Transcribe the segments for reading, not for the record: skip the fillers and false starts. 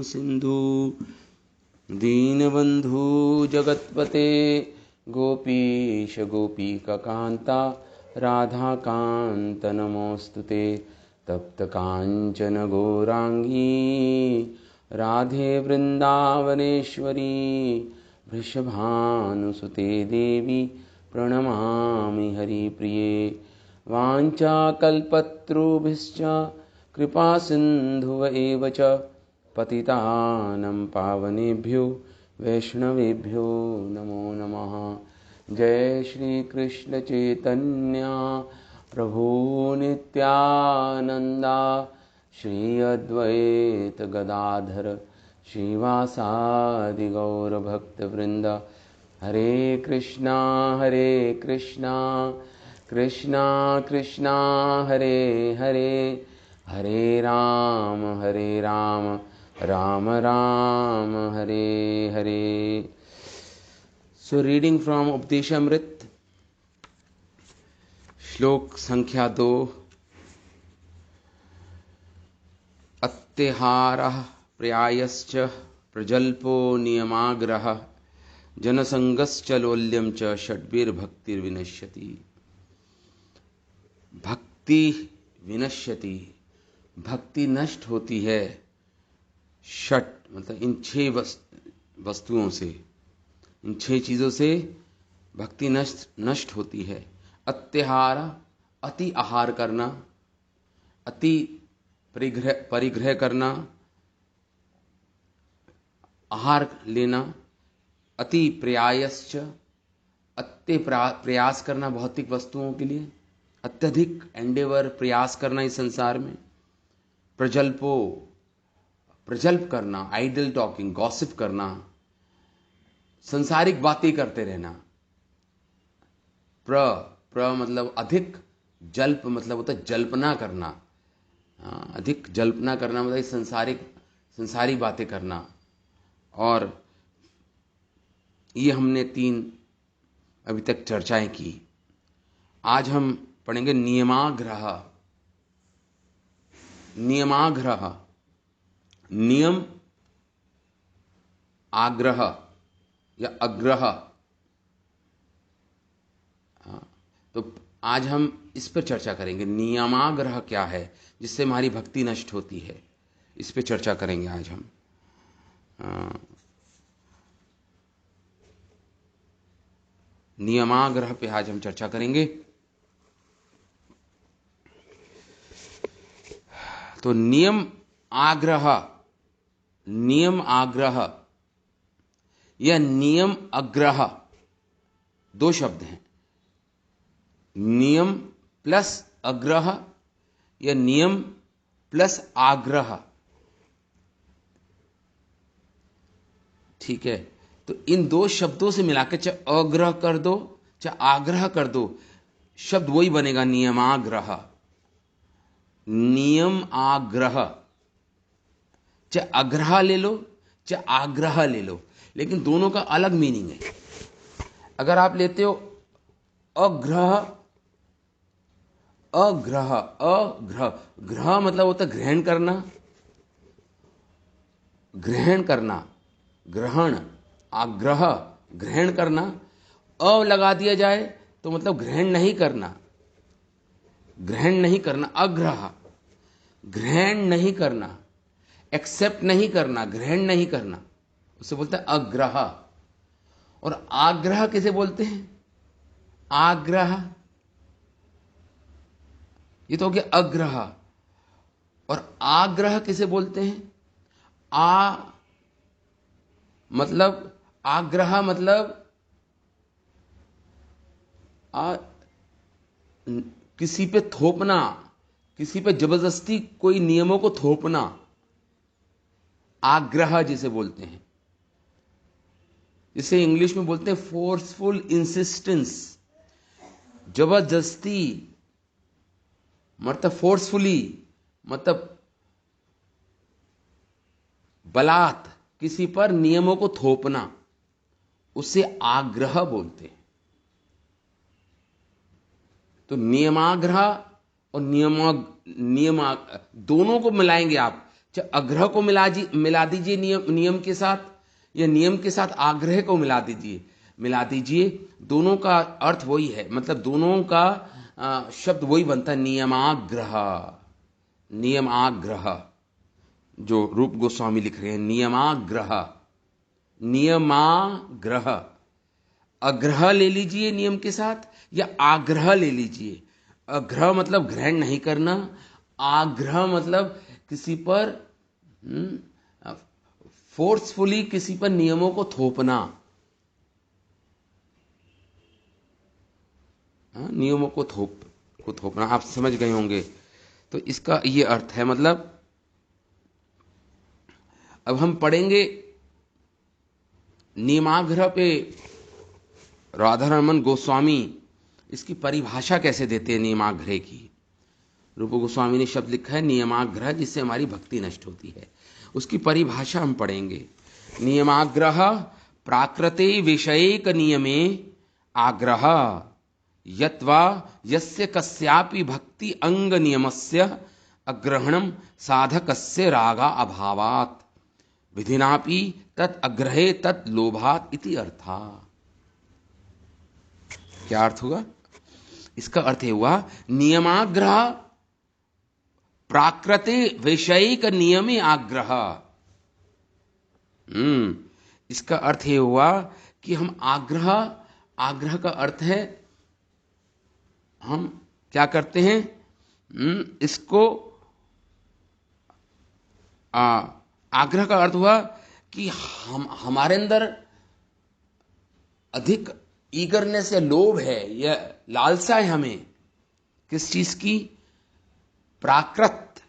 सिंधु दीनबंधु जगत्पते गोपीश गोपिकान्ता राधाकान्त नमोस्तुते तप्त कांचन गौरांगी राधे वृंदावनेश्वरी वृषभानुसुते देवी प्रणमामि हरिप्रिये वाञ्छाकल्पतरुभ्यश्च कृपा सिन्धुव एव च पतितानं पावनेभ्यो वैष्णवेभ्यो नमो नमः। जय श्री कृष्ण चैतन्य प्रभु नित्यानंदा श्री अद्वैत गदाधर श्रीवासादि गौर भक्त वृंद। हरे कृष्णा कृष्णा कृष्णा हरे हरे, हरे Ram Ram Ram Hare Hare. So reading from Upadeshamrita, श्लोक संख्या 2। अत्यहारः पर्यायश्च प्रजल्पो नियमाग्रहः जनसंगश्च लोल्यं च षड्भिर्भक्तिर्विनश्यति। भक्ति विनश्यति, भक्ति नष्ट होती है। षट मतलब इन 6 वस्तुओं से, इन 6 चीजों से भक्ति नष्ट होती है। अत्यहार, अति आहार करना, अति परिग्रह करना, आहार लेना। अति प्रयासश्च, अत्य प्रयास करना भौतिक वस्तुओं के लिए, अत्यधिक एंडेवर प्रयास करना इस संसार में। प्रजल्पो, प्रजल्प करना, आइडल टॉकिंग, गॉसिप करना, संसारिक बातें करते रहना। प्र मतलब अधिक, जल्प मतलब होता है जल्पना करना। अधिक जल्पना करना मतलब संसारिक बातें करना। और ये हमने 3 अभी तक चर्चाएं की। आज हम पढ़ेंगे नियमाग्रह। नियमाग्रह, नियम, आग्रह या अग्रह। तो आज हम इस पर चर्चा करेंगे। नियमाग्रह क्या है जिससे हमारी भक्ति नष्ट होती है, इस पर चर्चा करेंगे आज हम। नियमाग्रह पे आज हम चर्चा करेंगे। तो नियम आग्रह या नियम अग्रह 2 शब्द हैं। नियम प्लस अग्रह या नियम प्लस आग्रह, ठीक है। तो इन 2 शब्दों से मिलाकर चाहे अग्रह कर दो चाहे आग्रह कर दो, शब्द वही बनेगा, नियमाग्रह। नियम आग्रह, चाहे अग्रह ले लो चाहे आग्रह ले लो, लेकिन दोनों का अलग मीनिंग है। अगर आप लेते हो अग्रह, ग्रह मतलब होता है ग्रहण करना, ग्रहण, आग्रह ग्रहण करना। अ लगा दिया जाए तो मतलब ग्रहण नहीं करना, अग्रह ग्रहण नहीं करना, एक्सेप्ट नहीं करना, ग्रहण नहीं करना, उसे बोलते हैं अग्रह। और आग्रह किसे बोलते हैं? आग्रह, ये तो हो गया अग्रह। और आग्रह किसे बोलते हैं? मतलब आग्रह मतलब किसी पे थोपना, किसी पे जबरदस्ती कोई नियमों को थोपना, आग्रह जिसे बोलते हैं। जिसे इंग्लिश में बोलते हैं फोर्सफुल इंसिस्टेंस। जबरदस्ती मतलब फोर्सफुली, मतलब बलात् किसी पर नियमों को थोपना, उसे आग्रह बोलते हैं। तो नियमाग्रह और नियम दोनों को मिलाएंगे आप, अग्रह को मिला दीजिए नियम के साथ, या नियम के साथ आग्रह को मिला दीजिए, दोनों का अर्थ वही है, मतलब दोनों का शब्द वही बनता है, नियमाग्रह। जो रूप गोस्वामी लिख रहे हैं, नियमाग्रह। अग्रह ले लीजिए नियम के साथ, या आग्रह ले लीजिए। अग्रह मतलब ग्रहण नहीं करना, आग्रह मतलब किसी पर फोर्सफुली किसी पर नियमों को थोपना, नियमों को थोपना, आप समझ गए होंगे। तो इसका ये अर्थ है, मतलब अब हम पढ़ेंगे नियमाग्रह पे राधा रमन गोस्वामी इसकी परिभाषा कैसे देते हैं नियमाग्रह की। रूप गोस्वामी ने शब्द लिखा है नियमाग्रह, जिससे हमारी भक्ति नष्ट होती है, उसकी परिभाषा हम पढ़ेंगे। नियमाग्रह प्राकृते विषयक नियमे आग्रह यत्वा यस्य कस्यापि भक्ति अंग नियमस्य अग्रहणम साधकस्य रागा अभावात् विधिनापि तत् अग्रहे तत् लोभात् इति अर्था। क्या अर्थ होगा इसका? अर्थ हुआ नियमाग्रह प्राकृते वैषयिक नियमे आग्रह। इसका अर्थ ये हुआ कि हम आग्रह का अर्थ है, हम क्या करते हैं, इसको आग्रह का अर्थ हुआ कि हमारे अंदर अधिक ईगरनेस या लोभ है या लालसा है हमें किस चीज की, प्राकृत,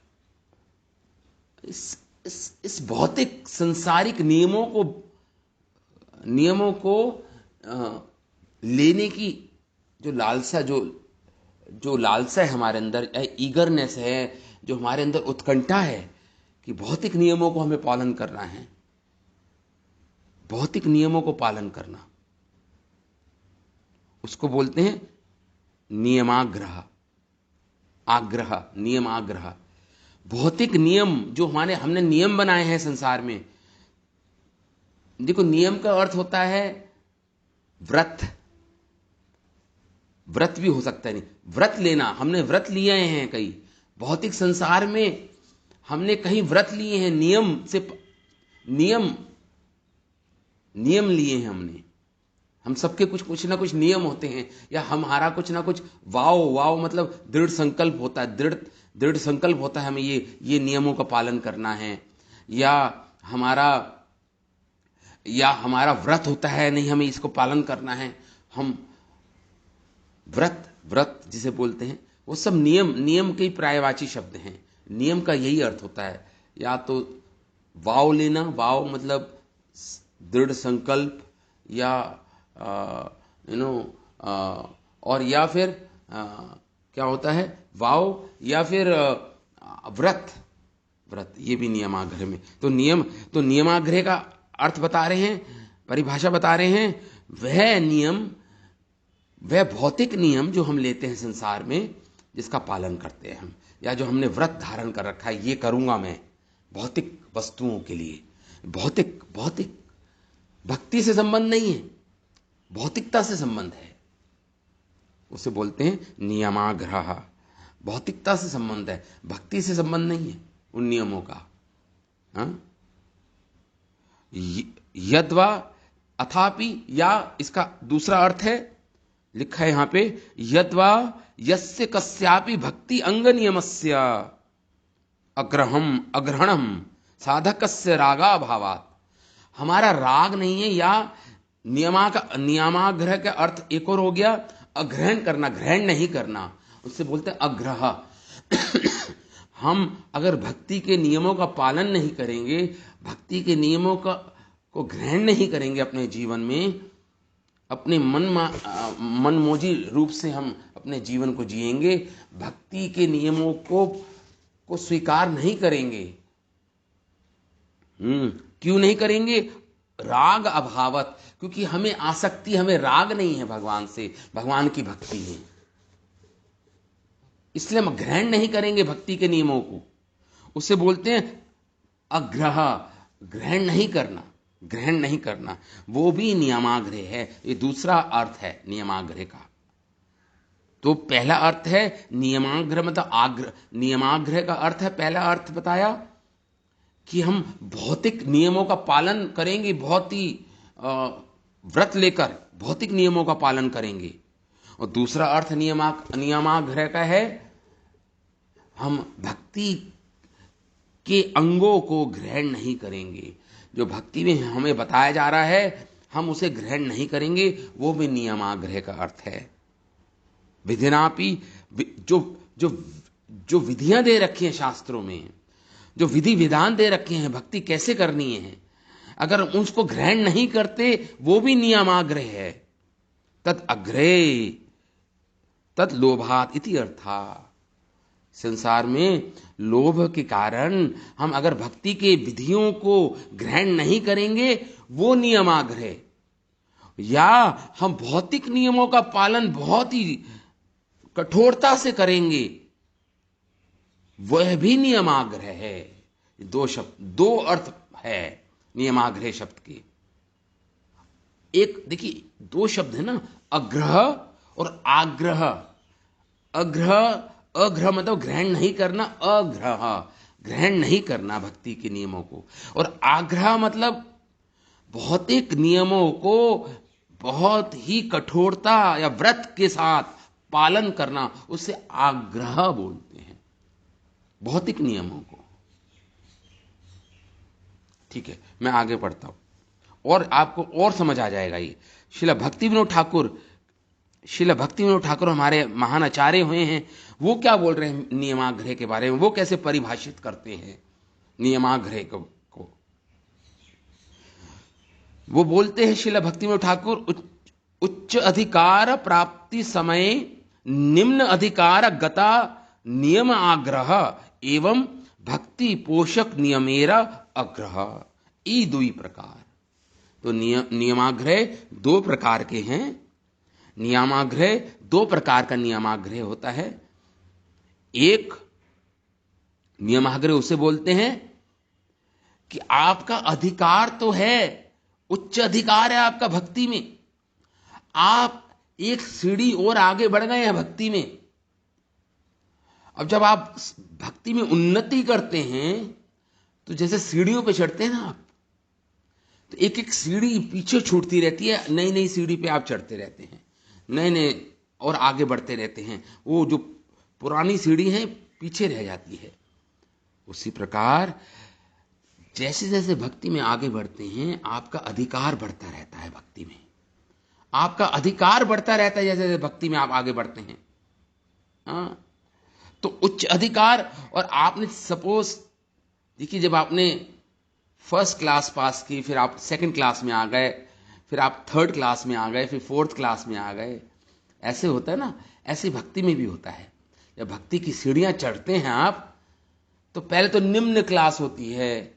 इस भौतिक सांसारिक नियमों को लेने की जो लालसा, जो लालसा है हमारे अंदर, ईगरनेस है, जो हमारे अंदर उत्कंठा है कि भौतिक नियमों को हमें पालन करना है, भौतिक नियमों को पालन करना, उसको बोलते हैं नियमाग्रह। नियमाग्रह भौतिक नियम जो हमने नियम बनाए हैं संसार में। देखो, नियम का अर्थ होता है व्रत भी हो सकता है, नहीं व्रत लेना, हमने व्रत लिए हैं कई भौतिक संसार में, हमने कहीं व्रत लिए हैं, नियम लिए हैं हमने। हम सबके कुछ ना कुछ नियम होते हैं, या हमारा कुछ ना कुछ वाव मतलब दृढ़ संकल्प होता है, दृढ़ संकल्प होता है हमें ये नियमों का पालन करना है, या हमारा व्रत होता है, नहीं हमें इसको पालन करना है। हम व्रत जिसे बोलते हैं, वो सब नियम के पर्यायवाची शब्द हैं। नियम का यही अर्थ होता है, या तो वाव लेना, वाव मतलब दृढ़ संकल्प, या और या फिर क्या होता है वाव, या फिर व्रत, ये भी नियमाग्रह में। तो नियमाग्रह का अर्थ बता रहे हैं, परिभाषा बता रहे हैं, वह भौतिक नियम जो हम लेते हैं संसार में, जिसका पालन करते हैं हम, या जो हमने व्रत धारण कर रखा है, ये करूंगा मैं भौतिक वस्तुओं के लिए। भौतिक भक्ति से संबंध नहीं है, भौतिकता से संबंध है, उसे बोलते हैं नियमाग्रह। भौतिकता से संबंध है, भक्ति से संबंध नहीं है उन नियमों का। यद्वा अथापि, या इसका दूसरा अर्थ है, लिखा है यहां पे, यद्वा यस्य कस्यापि भक्ति अंग नियमस्य अग्रहणम साधकस्य रागा भावात्। हमारा राग नहीं है, या नियमाग्रह का अर्थ एक और हो गया अग्रहण करना, ग्रहण नहीं करना, उससे बोलते हैं अग्रह। हम अगर भक्ति के नियमों का पालन नहीं करेंगे, भक्ति के नियमों को ग्रहण नहीं करेंगे अपने जीवन में, अपने मनमोजी रूप से हम अपने जीवन को जिएंगे, भक्ति के नियमों को स्वीकार नहीं करेंगे। क्यों नहीं करेंगे? राग अभावत, क्योंकि हमें राग नहीं है भगवान से, भगवान की भक्ति है, इसलिए हम ग्रहण नहीं करेंगे भक्ति के नियमों को। उसे बोलते हैं अग्रह, ग्रहण नहीं करना, ग्रहण नहीं करना, वो भी नियमाग्रह है। ये दूसरा अर्थ है नियमाग्रह का। तो पहला अर्थ है नियमाग्रह, मतलब आग्रह। नियमाग्रह का अर्थ है, पहला अर्थ बताया कि हम भौतिक नियमों का पालन करेंगे, बहुत ही व्रत लेकर भौतिक नियमों का पालन करेंगे। और दूसरा अर्थ नियमाग्रह का है, हम भक्ति के अंगों को ग्रहण नहीं करेंगे। जो भक्ति में हमें बताया जा रहा है हम उसे ग्रहण नहीं करेंगे, वो भी नियमाग्रह का अर्थ है। विधिनापि, जो जो जो विधियां दे रखी हैं शास्त्रों में, जो विधि विधान दे रखे हैं भक्ति कैसे करनी है, अगर उसको ग्रहण नहीं करते वो भी नियमाग्रह है। तद अग्रे तद लोभात इति अर्था। संसार में लोभ के कारण हम अगर भक्ति के विधियों को ग्रहण नहीं करेंगे वो नियमाग्रह, या हम भौतिक नियमों का पालन बहुत ही कठोरता से करेंगे वह भी नियमाग्रह है। दो शब्द, दो अर्थ है नियमाग्रह शब्द के। एक देखिए दो शब्द है ना, अग्रह और आग्रह। अग्रह मतलब ग्रहण नहीं करना, अग्रह ग्रहण नहीं करना भक्ति के नियमों को, और आग्रह मतलब भौतिक नियमों को बहुत ही कठोरता या व्रत के साथ पालन करना, उसे आग्रह बोलते हैं, भौतिक नियमों को। ठीक है, मैं आगे पढ़ता हूं और आपको और समझ आ जाएगा ये। श्रील भक्ति विनोद ठाकुर हमारे महान आचार्य हुए हैं, वो क्या बोल रहे हैं नियमाग्रह के बारे में, वो कैसे परिभाषित करते हैं नियमाग्रह को। वो बोलते हैं श्रील भक्ति विनोद ठाकुर, उच्च अधिकार प्राप्ति समय निम्न अधिकार गता नियम आग्रह एवं भक्ति पोषक नियमेरा अग्रह, ई दुई प्रकार। तो नियमाग्रह दो प्रकार के हैं। नियमाग्रह दो प्रकार का नियमाग्रह होता है। एक नियमाग्रह उसे बोलते हैं कि आपका अधिकार तो है, उच्च अधिकार है आपका भक्ति में, आप एक सीढ़ी और आगे बढ़ गए हैं भक्ति में। अब जब आप भक्ति में उन्नति करते हैं तो जैसे सीढ़ियों पे चढ़ते हैं ना आप, तो एक एक सीढ़ी पीछे छूटती रहती है, नई नई सीढ़ी पे आप चढ़ते रहते हैं, नए नए और आगे बढ़ते रहते हैं। वो जो पुरानी सीढ़ी है पीछे रह जाती है। उसी प्रकार जैसे जैसे भक्ति में आगे बढ़ते हैं आपका अधिकार बढ़ता रहता है भक्ति में, आपका अधिकार बढ़ता रहता है जैसे जैसे भक्ति में आप आगे बढ़ते हैं। हाँ, तो उच्च अधिकार। और आपने सपोज देखिए, जब आपने फर्स्ट क्लास पास की, फिर आप सेकंड क्लास में आ गए, फिर आप थर्ड क्लास में आ गए, फिर फोर्थ क्लास में आ गए, ऐसे होता है ना, ऐसे भक्ति में भी होता है। जब भक्ति की सीढ़ियां चढ़ते हैं आप, तो पहले तो निम्न क्लास होती है,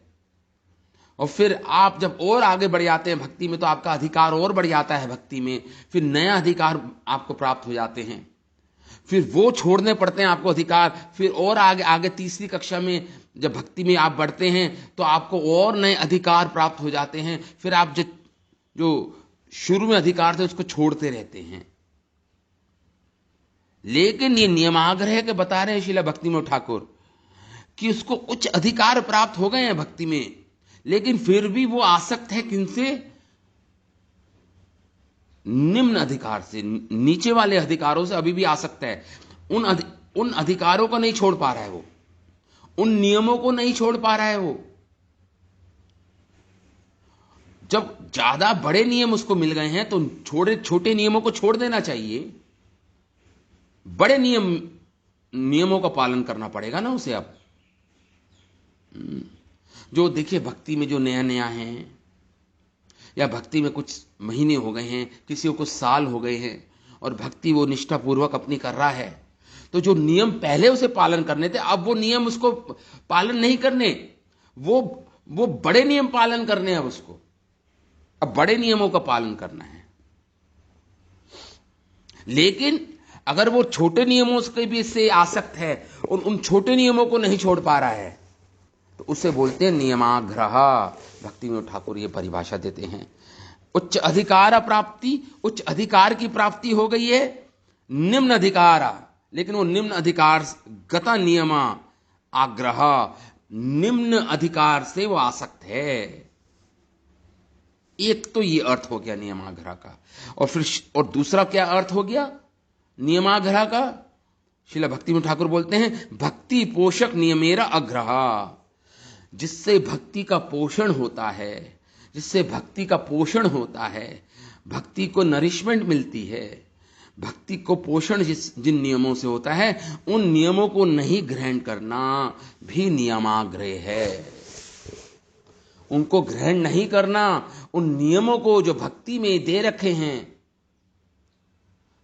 और फिर आप जब और आगे बढ़ जाते हैं भक्ति में तो आपका अधिकार और बढ़ जाता है भक्ति में, फिर नया अधिकार आपको प्राप्त हो जाते हैं, फिर वो छोड़ने पड़ते हैं आपको अधिकार, फिर और आगे आगे तीसरी कक्षा में जब भक्ति में आप बढ़ते हैं तो आपको और नए अधिकार प्राप्त हो जाते हैं, फिर आप जो शुरू में अधिकार थे उसको छोड़ते रहते हैं। लेकिन ये नियमाग्रह के बता रहे हैं श्रील भक्ति विनोद ठाकुर कि उसको उच्च अधिकार प्राप्त हो गए हैं भक्ति में, लेकिन फिर भी वो आसक्त है किनसे? निम्न अधिकार से, नीचे वाले अधिकारों से अभी भी आसक्त है। उन अधिकारों को नहीं छोड़ पा रहा है वो, उन नियमों को नहीं छोड़ पा रहा है वो। जब ज्यादा बड़े नियम उसको मिल गए हैं तो छोटे नियमों को छोड़ देना चाहिए, बड़े नियमों का पालन करना पड़ेगा ना उसे। अब जो देखिए भक्ति में जो नया नया है, या भक्ति में कुछ महीने हो गए हैं, किसी को कुछ साल हो गए हैं और भक्ति वो निष्ठापूर्वक अपनी कर रहा है, तो जो नियम पहले उसे पालन करने थे अब वो नियम उसको पालन नहीं करने, वो बड़े नियम पालन करने हैं उसको, अब बड़े नियमों का पालन करना है। लेकिन अगर वो छोटे नियमों के भी से आसक्त है और उन छोटे नियमों को नहीं छोड़ पा रहा है, तो उसे बोलते हैं नियमाग्रह। भक्ति विनोद ठाकुर ये परिभाषा देते हैं। उच्च अधिकार प्राप्ति, उच्च अधिकार की प्राप्ति हो गई है। निम्न अधिकार, लेकिन वो निम्न अधिकार गता नियमा आग्रह, निम्न अधिकार से वो आसक्त है। एक तो ये अर्थ हो गया नियमाग्रह का, और फिर और दूसरा क्या अर्थ हो गया नियमाग्रह का? श्रील भक्ति विनोद ठाकुर बोलते हैं भक्ति पोषक नियमेरा अग्रह, जिससे भक्ति का पोषण होता है, जिससे भक्ति का पोषण होता है, भक्ति को नरिशमेंट मिलती है, भक्ति को पोषण जिन नियमों से होता है, उन नियमों को नहीं ग्रहण करना भी नियमाग्रह है। उनको ग्रहण नहीं करना, उन नियमों को जो भक्ति में दे रखे हैं,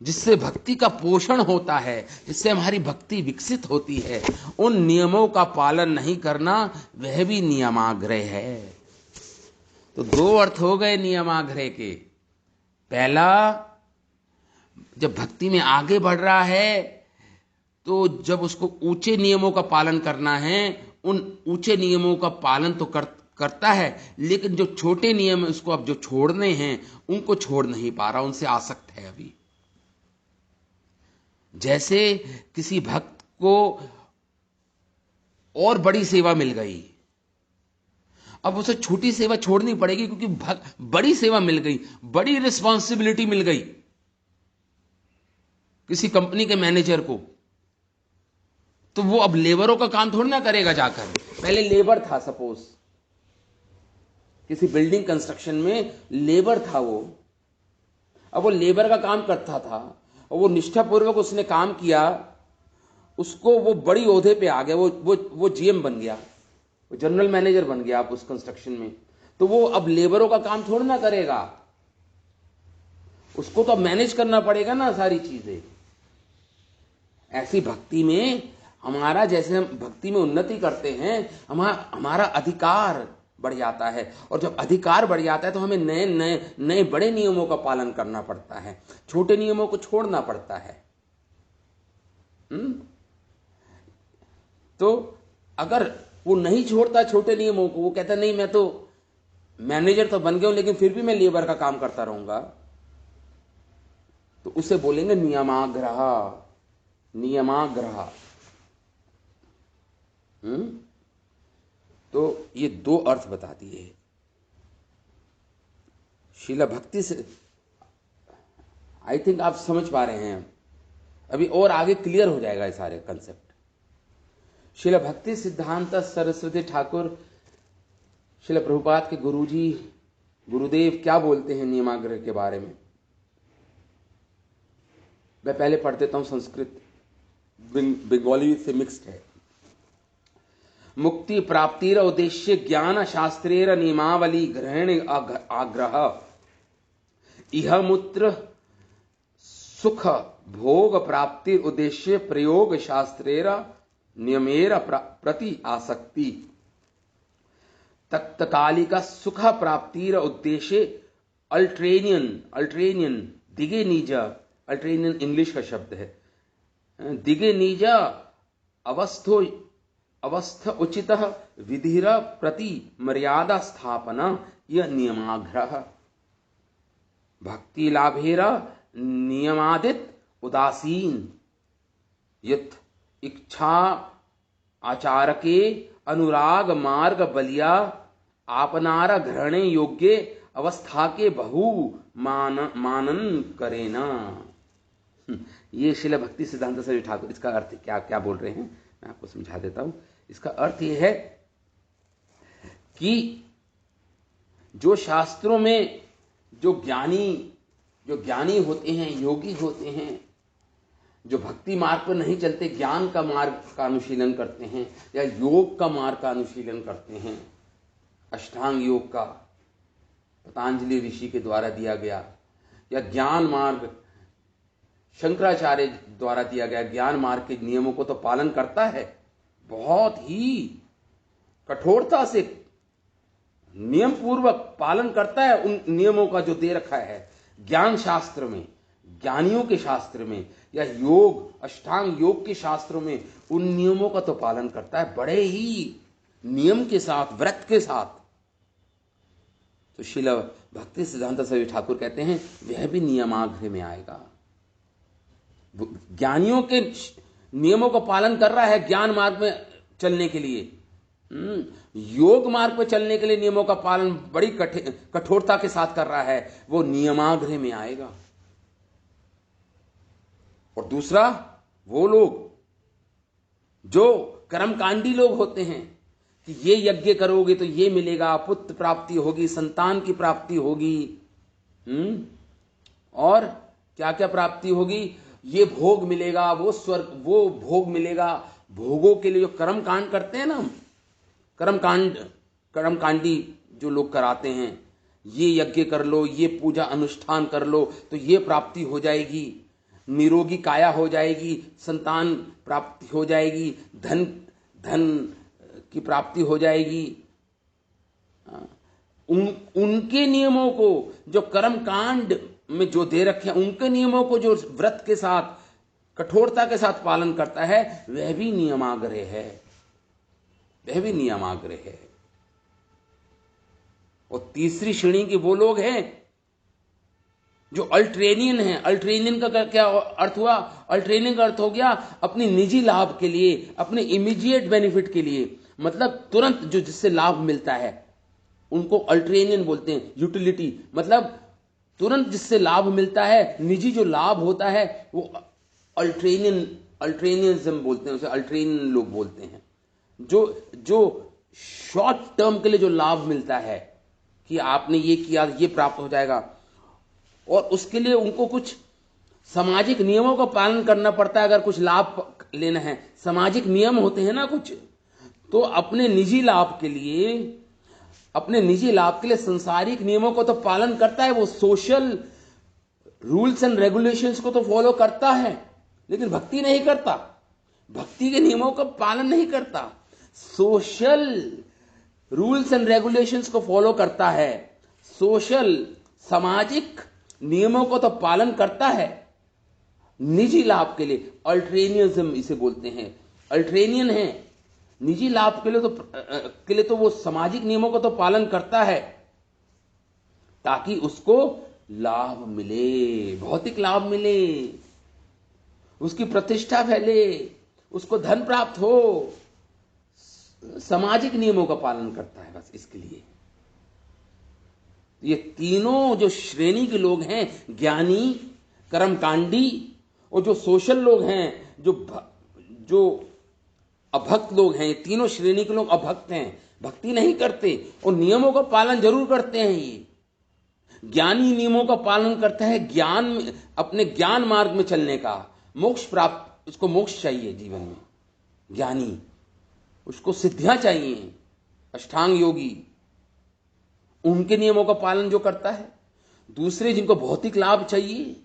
जिससे भक्ति का पोषण होता है, जिससे हमारी भक्ति विकसित होती है, उन नियमों का पालन नहीं करना वह भी नियमाग्रह है। तो दो अर्थ हो गए नियमाग्रह के। पहला, जब भक्ति में आगे बढ़ रहा है तो जब उसको ऊंचे नियमों का पालन करना है, उन ऊंचे नियमों का पालन तो करता है, लेकिन जो छोटे नियम उसको अब जो छोड़ने हैं उनको छोड़ नहीं पा रहा, उनसे आसक्त है अभी। जैसे किसी भक्त को और बड़ी सेवा मिल गई, अब उसे छोटी सेवा छोड़नी पड़ेगी क्योंकि बड़ी सेवा मिल गई, बड़ी रिस्पॉन्सिबिलिटी मिल गई किसी कंपनी के मैनेजर को, तो वो अब लेबरों का काम थोड़ी ना करेगा जाकर। पहले लेबर था, सपोज किसी बिल्डिंग कंस्ट्रक्शन में लेबर था वो, अब वो लेबर का काम करता था और वो निष्ठापूर्वक उसने काम किया, उसको वो बड़ी ओहदे पे आ गया, वो जीएम बन गया, वो जनरल मैनेजर बन गया आप उस कंस्ट्रक्शन में, तो वो अब लेबरों का काम थोड़ी ना करेगा, उसको तो अब मैनेज करना पड़ेगा ना सारी चीजें। ऐसी भक्ति में हमारा, जैसे हम भक्ति में उन्नति करते हैं, हमारा अधिकार बढ़ जाता है, और जब अधिकार बढ़ जाता है तो हमें नए नए नए बड़े नियमों का पालन करना पड़ता है, छोटे नियमों को छोड़ना पड़ता है। तो अगर वो नहीं छोड़ता छोटे नियमों को, वो कहता नहीं मैं तो मैनेजर तो बन गया हूं लेकिन फिर भी मैं लेबर का काम करता रहूंगा, तो उसे बोलेंगे नियमाग्रह। नियमाग्रह। तो ये दो अर्थ बता दिए शीला भक्ति से। आई थिंक आप समझ पा रहे हैं, अभी और आगे क्लियर हो जाएगा ये सारे कंसेप्ट। शीला भक्ति सिद्धांत सरस्वती ठाकुर, शीला प्रभुपाद के गुरुजी गुरुदेव क्या बोलते हैं नियमाग्रह के बारे में। मैं पहले पढ़ देता हूं, संस्कृत बंगाली से मिक्स्ड है। मुक्ति प्राप्तिर उद्देश्य ज्ञान शास्त्रेर नियमावली ग्रहण आग्रह, इह मूत्र सुख भोग प्राप्तिर उद्देश्य प्रयोग शास्त्रेर नियमेर प्रति आसक्ति, तत्कालिका सुख प्राप्तिर उद्देश्य अल्ट्रेनियन दिगे निज, अल्ट्रेनियन इंग्लिश का शब्द है, दिगे निज अवस्थ उचित विधिर प्रति मर्यादा स्थापना, यह नियमाग्रह। भक्ति लाभेर नियमादित उदासीन यथ इच्छा आचारके अनुराग मार्ग बलिया आपनार ग्रहणे योग्य अवस्था के बहु मानन करेना। ये शिला भक्ति सिद्धांत सरस्वती ठाकुर, इसका अर्थ क्या क्या बोल रहे हैं मैं आपको समझा देता हूं। इसका अर्थ यह है कि जो शास्त्रों में जो ज्ञानी होते हैं, योगी होते हैं, जो भक्ति मार्ग पर नहीं चलते, ज्ञान का मार्ग का अनुशीलन करते हैं या योग का मार्ग का अनुशीलन करते हैं, अष्टांग योग का पतंजलि ऋषि के द्वारा दिया गया, या ज्ञान मार्ग शंकराचार्य द्वारा दिया गया ज्ञान मार्ग के नियमों को तो पालन करता है, बहुत ही कठोरता से नियम पूर्वक पालन करता है उन नियमों का जो दे रखा है ज्ञान शास्त्र में, ज्ञानियों के शास्त्र में, या योग अष्टांग योग के शास्त्रों में, उन नियमों का तो पालन करता है, बड़े ही नियम के साथ, व्रत के साथ, तो श्रील भक्ति सिद्धांत सरस्वती ठाकुर कहते हैं वह भी नियमाग्रह में आएगा। ज्ञानियों के नियमों का पालन कर रहा है ज्ञान मार्ग में चलने के लिए, योग मार्ग पे चलने के लिए नियमों का पालन बड़ी कठोरता के साथ कर रहा है, वो नियमाग्रह में आएगा। और दूसरा, वो लोग जो कर्मकांडी लोग होते हैं कि ये यज्ञ करोगे तो ये मिलेगा, पुत्र प्राप्ति होगी, संतान की प्राप्ति होगी, और क्या क्या प्राप्ति होगी, ये भोग मिलेगा, वो स्वर्ग, वो भोग मिलेगा। भोगों के लिए जो कर्म कांड करते हैं ना, कर्मकांडी जो लोग कराते हैं, ये यज्ञ कर लो, ये पूजा अनुष्ठान कर लो तो ये प्राप्ति हो जाएगी, निरोगी काया हो जाएगी, संतान प्राप्ति हो जाएगी, धन की प्राप्ति हो जाएगी। उनके नियमों को जो कर्म कांड में जो दे रखे हैं, उनके नियमों को जो व्रत के साथ कठोरता के साथ पालन करता है, वह भी नियमाग्रह है, वह भी नियमाग्रह है। और तीसरी श्रेणी के वो लोग हैं जो अल्ट्रेनियन हैं। अल्ट्रेनियन का क्या अर्थ हुआ? अल्ट्रेनियन का अर्थ हो गया अपनी निजी लाभ के लिए, अपने इमीडिएट बेनिफिट के लिए, मतलब तुरंत जो जिससे लाभ मिलता है उनको अल्ट्रेनियन बोलते हैं। यूटिलिटी मतलब तुरंत जिससे लाभ मिलता है, निजी जो लाभ होता है वो अल्ट्रेनियनिज्म बोलते हैं, उसे अल्ट्रेनियन लोग बोलते हैं। जो शॉर्ट टर्म के लिए जो लाभ मिलता है कि आपने ये किया ये प्राप्त हो जाएगा, और उसके लिए उनको कुछ सामाजिक नियमों का पालन करना पड़ता है। अगर कुछ लाभ लेना है, सामाजिक नियम होते हैं ना कुछ, तो अपने निजी लाभ के लिए संसारिक नियमों को तो पालन करता है, वो सोशल रूल्स एंड रेगुलेशंस को तो फॉलो करता है, लेकिन भक्ति नहीं करता, भक्ति के नियमों का पालन नहीं करता। सोशल रूल्स एंड रेगुलेशंस को फॉलो करता है, सोशल सामाजिक नियमों को तो पालन करता है, निजी लाभ के लिए अल्ट्रेनियनिज्म इसे बोलते हैं। अल्ट्रेनियन है, निजी लाभ के लिए तो वो सामाजिक नियमों को तो पालन करता है ताकि उसको लाभ मिले, भौतिक लाभ मिले, उसकी प्रतिष्ठा फैले, उसको धन प्राप्त हो, सामाजिक नियमों का पालन करता है बस इसके लिए। ये तीनों जो श्रेणी के लोग हैं, ज्ञानी, कर्मकांडी और जो सोशल लोग हैं, जो अभक्त लोग हैं, ये तीनों श्रेणी के लोग अभक्त हैं, भक्ति नहीं करते और नियमों का पालन जरूर करते हैं। ये ज्ञानी नियमों का पालन करता है, ज्ञान में, अपने ज्ञान मार्ग में चलने का, मोक्ष प्राप्त, उसको मोक्ष चाहिए जीवन में, ज्ञानी उसको सिद्धियां चाहिए, अष्टांग योगी उनके नियमों का पालन जो करता है। दूसरे जिनको भौतिक लाभ चाहिए,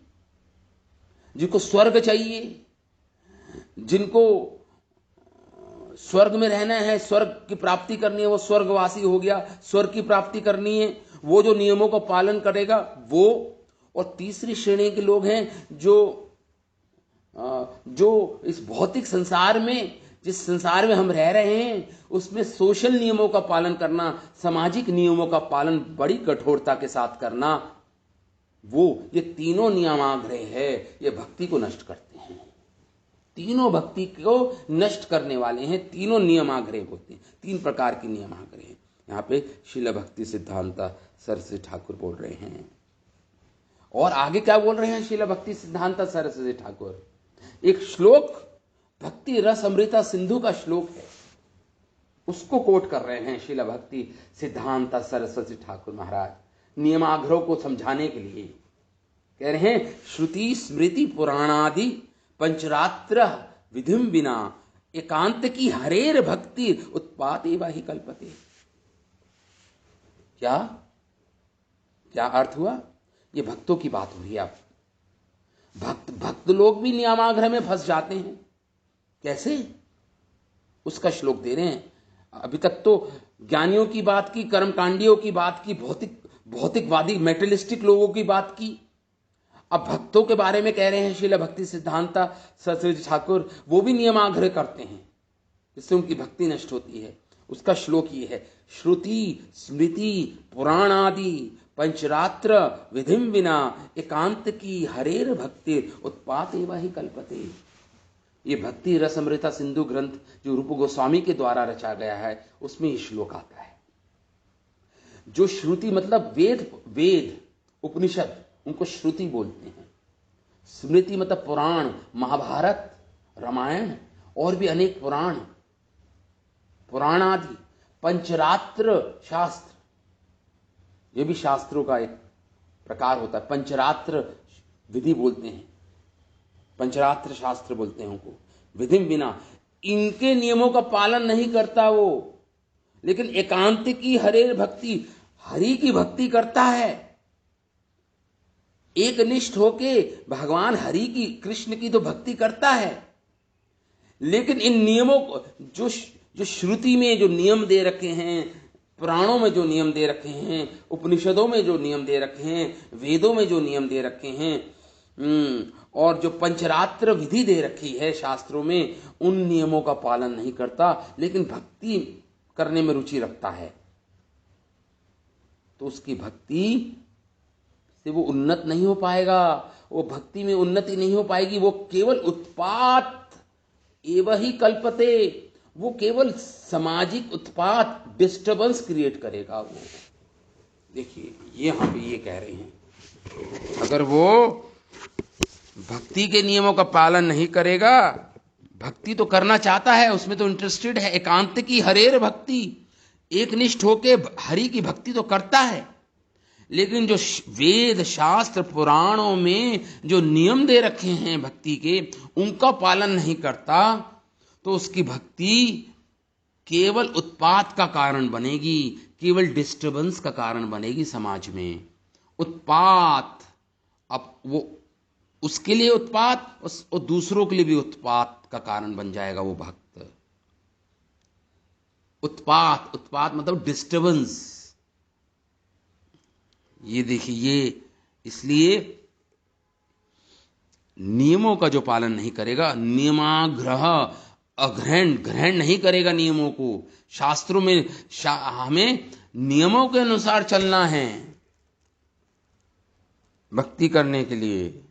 जिनको स्वर्ग चाहिए, जिनको स्वर्ग में रहना है, स्वर्ग की प्राप्ति करनी है, वो स्वर्गवासी हो गया, स्वर्ग की प्राप्ति करनी है, वो जो नियमों का पालन करेगा वो। और तीसरी श्रेणी के लोग हैं जो इस भौतिक संसार में, जिस संसार में हम रह रहे हैं, उसमें सोशल नियमों का पालन करना, सामाजिक नियमों का पालन बड़ी कठोरता के साथ करना, ये तीनों नियमाग्रह है, ये भक्ति को नष्ट करते हैं, तीनों भक्ति को नष्ट करने वाले हैं, तीनों नियमाग्रह होते हैं। 3 प्रकार की नियमाग्रह हैं। यहाँ पे श्रील भक्ति सिद्धांत सरस्वती ठाकुर बोल रहे हैं। और आगे क्या बोल रहे हैं श्रील भक्ति सिद्धांत सरस्वती ठाकुर? एक श्लोक, भक्ति रस अमृता सिंधु का श्लोक है, उसको कोट कर रहे हैं श्रील भक्ति सिद्धांत सरस्वती ठाकुर महाराज, नियमाग्रहों को समझाने के लिए। कह रहे हैं, श्रुति स्मृति पुराणादि पंचरात्र विधिम बिना एकांत की हरेर भक्ति उत्पात एवं ही कल्पते। क्या अर्थ हुआ? ये भक्तों की बात हो रही है। अब भक्त लोग भी नियमाग्रह में फंस जाते हैं। कैसे? उसका श्लोक दे रहे हैं। अभी तक तो ज्ञानियों की बात की, कर्मकांडियों की बात की, भौतिकवादी मेटेरियलिस्टिक लोगों की बात की। अब भक्तों के बारे में कह रहे हैं श्रील भक्ति सिद्धांता सरस्वती ठाकुर, वो भी नियमाग्रह करते हैं, जिससे उनकी भक्ति नष्ट होती है। उसका श्लोक ये है, श्रुति स्मृति पुराण आदि पंचरात्र विधिम विना एकांत की हरेर भक्ति उत्पात एवं ही कल्पते। ये भक्ति रसमृता सिंधु ग्रंथ जो रूप गोस्वामी के द्वारा रचा गया है उसमें ये श्लोक आता है। जो श्रुति मतलब वेद उपनिषद, उनको श्रुति बोलते हैं। स्मृति मतलब पुराण, महाभारत रामायण और भी अनेक पुराण आदि। पंचरात्र शास्त्र, ये भी शास्त्रों का एक प्रकार होता है। पंचरात्र विधि बोलते हैं, पंचरात्र शास्त्र बोलते हैं उनको। विधिम बिना, इनके नियमों का पालन नहीं करता वो, लेकिन एकांत की हरे भक्ति, हरि की भक्ति करता है। एक निष्ठ होके भगवान हरि की, कृष्ण की तो भक्ति करता है, लेकिन इन नियमों को जो श्रुति में जो नियम दे रखे हैं, पुराणों में जो नियम दे रखे हैं, उपनिषदों में जो नियम दे रखे हैं, वेदों में जो नियम दे रखे हैं, और जो पंचरात्र विधि दे रखी है शास्त्रों में, उन नियमों का पालन नहीं करता, लेकिन भक्ति करने में रुचि रखता है, तो उसकी भक्ति से वो उन्नत नहीं हो पाएगा। वो भक्ति में उन्नति नहीं हो पाएगी। वो केवल उत्पात एवं ही कल्पते, वो केवल सामाजिक उत्पात, डिस्टर्बेंस क्रिएट करेगा वो। देखिए ये हम भी ये कह रहे हैं, अगर वो भक्ति के नियमों का पालन नहीं करेगा, भक्ति तो करना चाहता है, उसमें तो इंटरेस्टेड है, एकांत की हरेर भक्ति, एक निष्ठ होके हरि की भक्ति तो करता है, लेकिन जो वेद शास्त्र पुराणों में जो नियम दे रखे हैं भक्ति के, उनका पालन नहीं करता, तो उसकी भक्ति केवल उत्पात का कारण बनेगी, केवल डिस्टर्बेंस का कारण बनेगी समाज में। उत्पात, अब वो उसके लिए उत्पात और दूसरों के लिए भी उत्पात का कारण बन जाएगा वो भक्त। उत्पात मतलब डिस्टर्बेंस। ये देखिए, ये इसलिए नियमों का जो पालन नहीं करेगा, नियमाग्रह ग्रहण नहीं करेगा नियमों को। शास्त्रों में हमें नियमों के अनुसार चलना है भक्ति करने के लिए।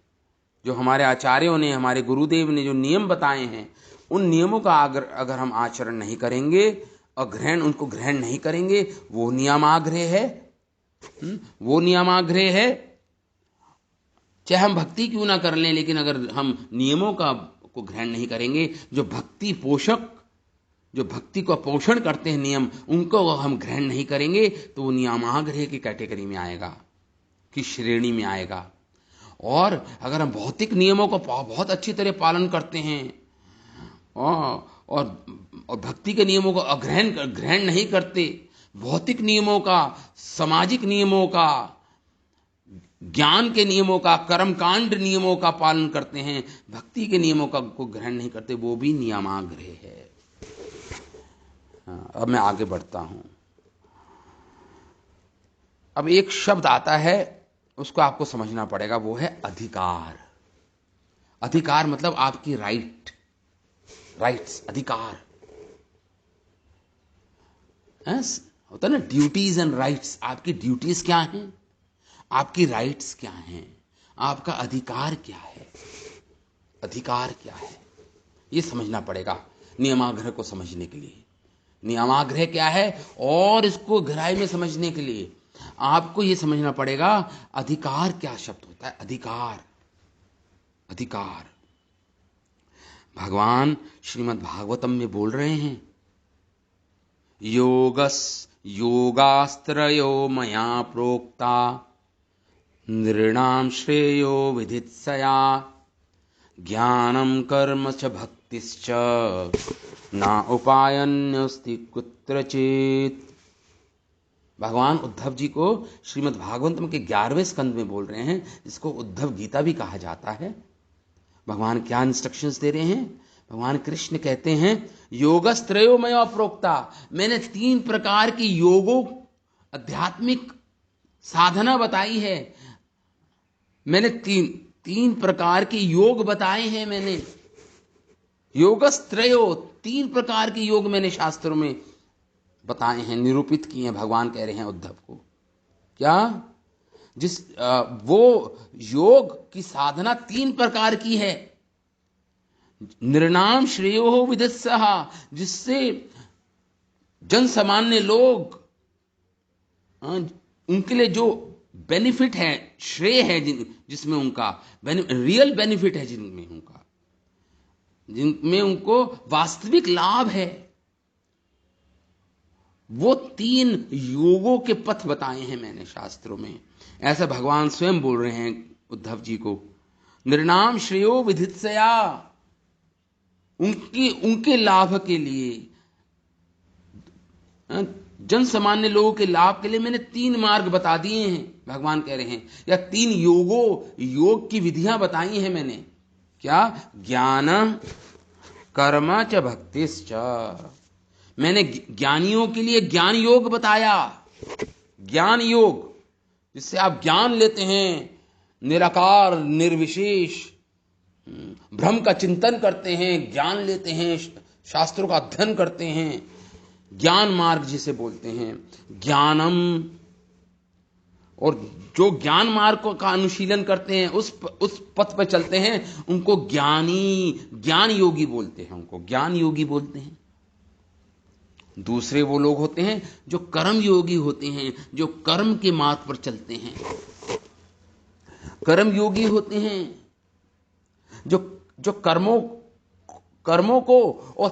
जो हमारे आचार्यों ने, हमारे गुरुदेव ने जो नियम बताए हैं, उन नियमों का अगर हम आचरण नहीं करेंगे और उनको ग्रहण नहीं करेंगे, वो नियमाग्रह है। वो नियमाग्रह है, चाहे हम भक्ति क्यों ना कर लें, लेकिन अगर हम नियमों को ग्रहण नहीं करेंगे, जो भक्ति पोषक, जो भक्ति को पोषण करते हैं नियम, उनको हम ग्रहण नहीं करेंगे, तो वो नियमाग्रह की कैटेगरी में आएगा, की श्रेणी में आएगा। और अगर हम भौतिक नियमों को बहुत अच्छी तरह पालन करते हैं और भक्ति के नियमों को ग्रहण नहीं करते, भौतिक नियमों का, सामाजिक नियमों का, ज्ञान के नियमों का, कर्मकांड नियमों का पालन करते हैं, भक्ति के नियमों को ग्रहण नहीं करते, वो भी नियमाग्रह है। अब मैं आगे बढ़ता हूं। अब एक शब्द आता है, उसको आपको समझना पड़ेगा, वो है अधिकार। अधिकार मतलब आपकी राइट्स, अधिकार। होता है ना, ड्यूटीज एंड राइट्स। आपकी ड्यूटीज क्या हैं, आपकी राइट्स क्या हैं, आपका अधिकार क्या है, अधिकार क्या है, ये समझना पड़ेगा नियमाग्रह को समझने के लिए। नियमाग्रह क्या है, और इसको गहराई में समझने के लिए आपको ये समझना पड़ेगा अधिकार क्या शब्द होता है। अधिकार भगवान श्रीमद् भागवतम में बोल रहे हैं, योगास्त्रयो मया प्रोक्ता नृणां श्रेयो विधित्सया ज्ञानम कर्म च भक्तिश्च न उपायन्योस्ति कुत्रचित्। भगवान उद्धव जी को श्रीमद् भागवतम के 11वें स्कंद में बोल रहे हैं, जिसको उद्धव गीता भी कहा जाता है। भगवान क्या इंस्ट्रक्शंस दे रहे हैं? भगवान कृष्ण कहते हैं, योगस्त्रयो मया प्रोक्ता, मैंने 3 प्रकार की योगों, आध्यात्मिक साधना बताई है। मैंने तीन प्रकार के योग बताए हैं। मैंने योगस्त्रयो, 3 प्रकार के योग मैंने शास्त्रों में बताए हैं, निरूपित किए हैं। भगवान कह रहे हैं उद्धव को, क्या वो योग की साधना 3 प्रकार की है। निर्णाम श्रेयो विदस्सः, जिससे जन सामान्य लोग, उनके लिए जो बेनिफिट है, श्रेय है, जिसमें उनका रियल बेनिफिट है, जिनमें उनको वास्तविक लाभ है, वो 3 योगों के पथ बताए हैं मैंने शास्त्रों में। ऐसा भगवान स्वयं बोल रहे हैं उद्धव जी को। निर्णाम श्रेयो विधित्सया, उनके लाभ के लिए, जन सामान्य लोगों के लाभ के लिए मैंने 3 मार्ग बता दिए हैं, भगवान कह रहे हैं, या 3 योग की विधियां बताई हैं मैंने। क्या? ज्ञान कर्म च भक्तिश्च, मैंने ज्ञानियों के लिए ज्ञान योग बताया। ज्ञान योग, जिससे आप ज्ञान लेते हैं, निराकार निर्विशेष ब्रह्म का चिंतन करते हैं, ज्ञान लेते हैं, शास्त्रों का अध्ययन करते हैं, ज्ञान मार्ग जिसे बोलते हैं। ज्ञानम, और जो ज्ञान मार्ग का अनुशीलन करते हैं, उस पथ पर चलते हैं, उनको ज्ञान योगी बोलते हैं, उनको ज्ञान योगी बोलते हैं। दूसरे वो लोग होते हैं जो कर्म योगी होते हैं, जो कर्म के मार्ग पर चलते हैं। कर्म योगी होते हैं जो कर्मों को और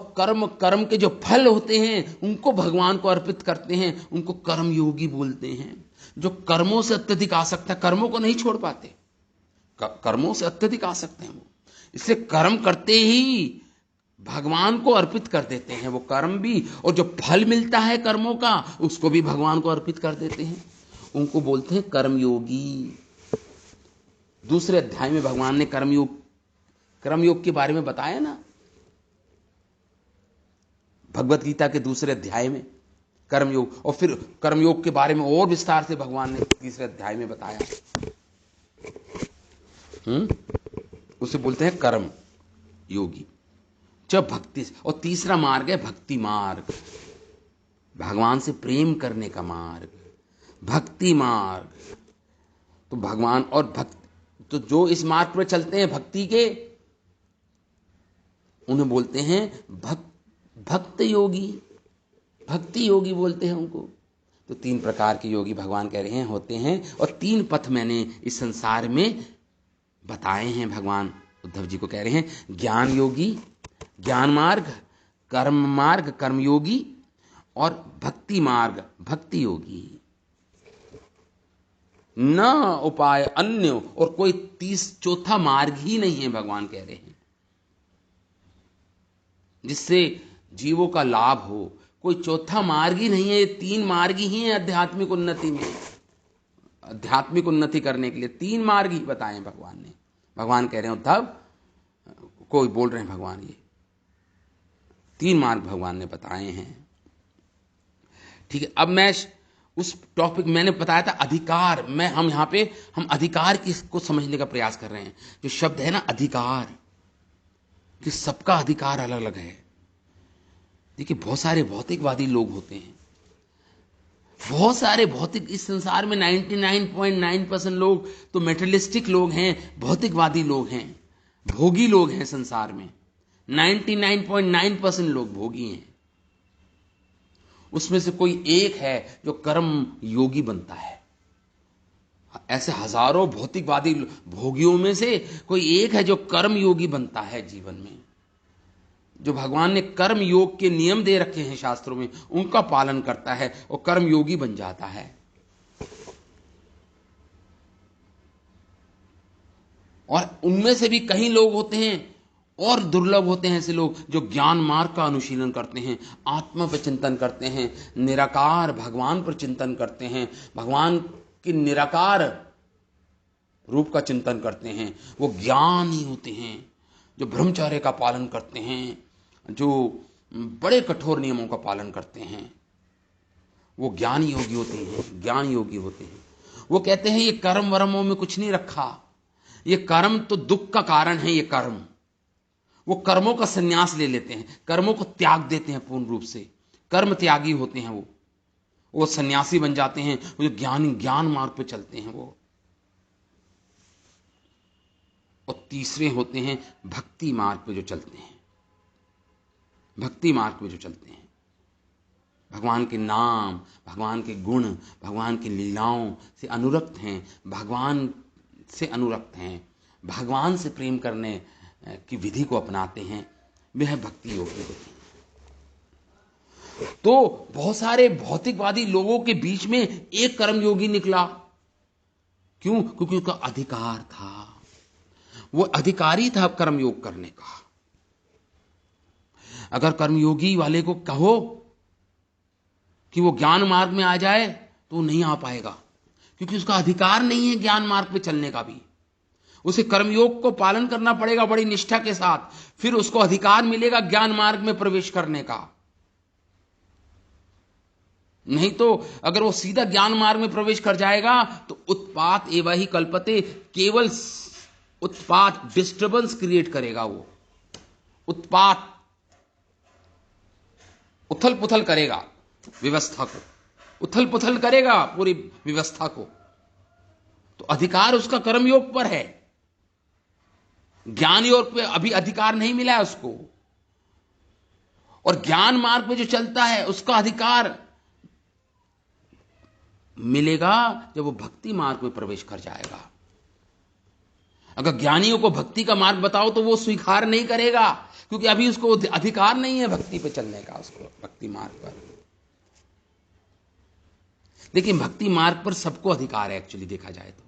कर्म के जो फल होते हैं उनको भगवान को अर्पित करते हैं, उनको कर्म योगी बोलते हैं। जो कर्मों से अत्यधिक आसक्त है, कर्मों को नहीं छोड़ पाते, कर्मों से अत्यधिक आसक्त हैं वो, इसलिए कर्म करते ही भगवान को अर्पित कर देते हैं वो कर्म भी, और जो फल मिलता है कर्मों का उसको भी भगवान को अर्पित कर देते हैं, उनको बोलते हैं कर्मयोगी। दूसरे अध्याय में भगवान ने कर्मयोग के बारे में बताया ना, भगवत गीता के दूसरे अध्याय में कर्मयोग, और फिर कर्मयोग के बारे में और विस्तार से भगवान ने तीसरे अध्याय में बताया। उसे बोलते हैं कर्म योगी। जब भक्ति, और तीसरा मार्ग है भक्ति मार्ग, भगवान से प्रेम करने का मार्ग, भक्ति मार्ग। तो भगवान और तो जो इस मार्ग पर चलते हैं भक्ति के, उन्हें बोलते हैं भक्त योगी, भक्ति योगी बोलते हैं उनको। तो 3 प्रकार के योगी भगवान कह रहे हैं होते हैं, और 3 पथ मैंने इस संसार में बताए हैं। भगवान उद्धव जी को कह रहे हैं ज्ञान योगी, ज्ञान मार्ग, कर्म मार्ग कर्मयोगी, और भक्ति मार्ग भक्ति योगी। न उपाय अन्य, और कोई 4था मार्ग ही नहीं है, भगवान कह रहे हैं, जिससे जीवों का लाभ हो। कोई 4था मार्ग ही नहीं है, ये 3 मार्ग ही हैं आध्यात्मिक उन्नति में। आध्यात्मिक उन्नति करने के लिए 3 मार्ग ही बताए भगवान ने। भगवान कह रहे हैं उद्धव, कोई बोल रहे हैं भगवान, ये 3 मार्ग भगवान ने बताए हैं। ठीक है, अब मैं उस टॉपिक मैंने बताया था अधिकार, हम यहां पे हम अधिकार को समझने का प्रयास कर रहे हैं। जो शब्द है ना अधिकार, कि सबका अधिकार अलग अलग है। देखिए बहुत सारे भौतिकवादी लोग होते हैं, बहुत सारे भौतिक, इस संसार में 99.9% लोग तो मेटेरियलिस्टिक लोग हैं, भौतिकवादी लोग हैं, भोगी लोग हैं संसार में। 99.9% लोग भोगी हैं। उसमें से कोई एक है जो कर्म योगी बनता है। ऐसे हजारों भौतिकवादी भोगियों में से कोई एक है जो कर्म योगी बनता है जीवन में, जो भगवान ने कर्म योग के नियम दे रखे हैं शास्त्रों में, उनका पालन करता है और कर्म योगी बन जाता है। और उनमें से भी कई लोग होते हैं, और दुर्लभ होते हैं ऐसे लोग जो ज्ञान मार्ग का अनुशीलन करते हैं, आत्मा पर चिंतन करते हैं, निराकार भगवान पर चिंतन करते हैं, भगवान के निराकार रूप का चिंतन करते हैं। वो ज्ञानी होते हैं, जो ब्रह्मचर्य का पालन करते हैं, जो बड़े कठोर नियमों का पालन करते हैं, वो ज्ञान योगी होते हैं, ज्ञान योगी होते हैं। वो कहते हैं ये कर्म वर्मों में कुछ नहीं रखा, ये कर्म तो दुख का कारण है। ये कर्म, वो कर्मों का संन्यास ले लेते हैं, कर्मों को त्याग देते हैं पूर्ण रूप से, कर्म त्यागी होते हैं, वो सन्यासी बन जाते हैं, वो जो ज्ञान मार्ग पे चलते हैं वो। और तीसरे होते हैं भक्ति मार्ग पे जो चलते हैं, भक्ति मार्ग पे जो चलते हैं, भगवान के नाम, भगवान के गुण, भगवान की लीलाओं से अनुरक्त हैं, भगवान से अनुरक्त हैं, भगवान से प्रेम करने की विधि को अपनाते हैं, वह भक्ति योगी होती है। तो बहुत सारे भौतिकवादी लोगों के बीच में एक कर्मयोगी निकला। क्यों? क्योंकि उसका अधिकार था, वो अधिकारी था कर्मयोग करने का। अगर कर्मयोगी वाले को कहो कि वो ज्ञान मार्ग में आ जाए तो वो नहीं आ पाएगा, क्योंकि उसका अधिकार नहीं है ज्ञान मार्ग पे चलने का भी। उसे कर्मयोग को पालन करना पड़ेगा बड़ी निष्ठा के साथ, फिर उसको अधिकार मिलेगा ज्ञान मार्ग में प्रवेश करने का। नहीं तो अगर वो सीधा ज्ञान मार्ग में प्रवेश कर जाएगा तो उत्पात एवं ही कल्पते, केवल उत्पात, डिस्टर्बेंस क्रिएट करेगा। वो उत्पात, उथल पुथल करेगा व्यवस्था को, उथल पुथल करेगा पूरी व्यवस्था को। तो अधिकार उसका कर्मयोग पर है, ज्ञान योग पे अभी अधिकार नहीं मिला है उसको। और ज्ञान मार्ग पे जो चलता है उसका अधिकार मिलेगा जब वो भक्ति मार्ग में प्रवेश कर जाएगा। अगर ज्ञानियों को भक्ति का मार्ग बताओ तो वो स्वीकार नहीं करेगा, क्योंकि अभी उसको अधिकार नहीं है भक्ति पे चलने का, उसको भक्ति मार्ग पर। लेकिन भक्ति मार्ग पर सबको अधिकार है। एक्चुअली देखा जाए तो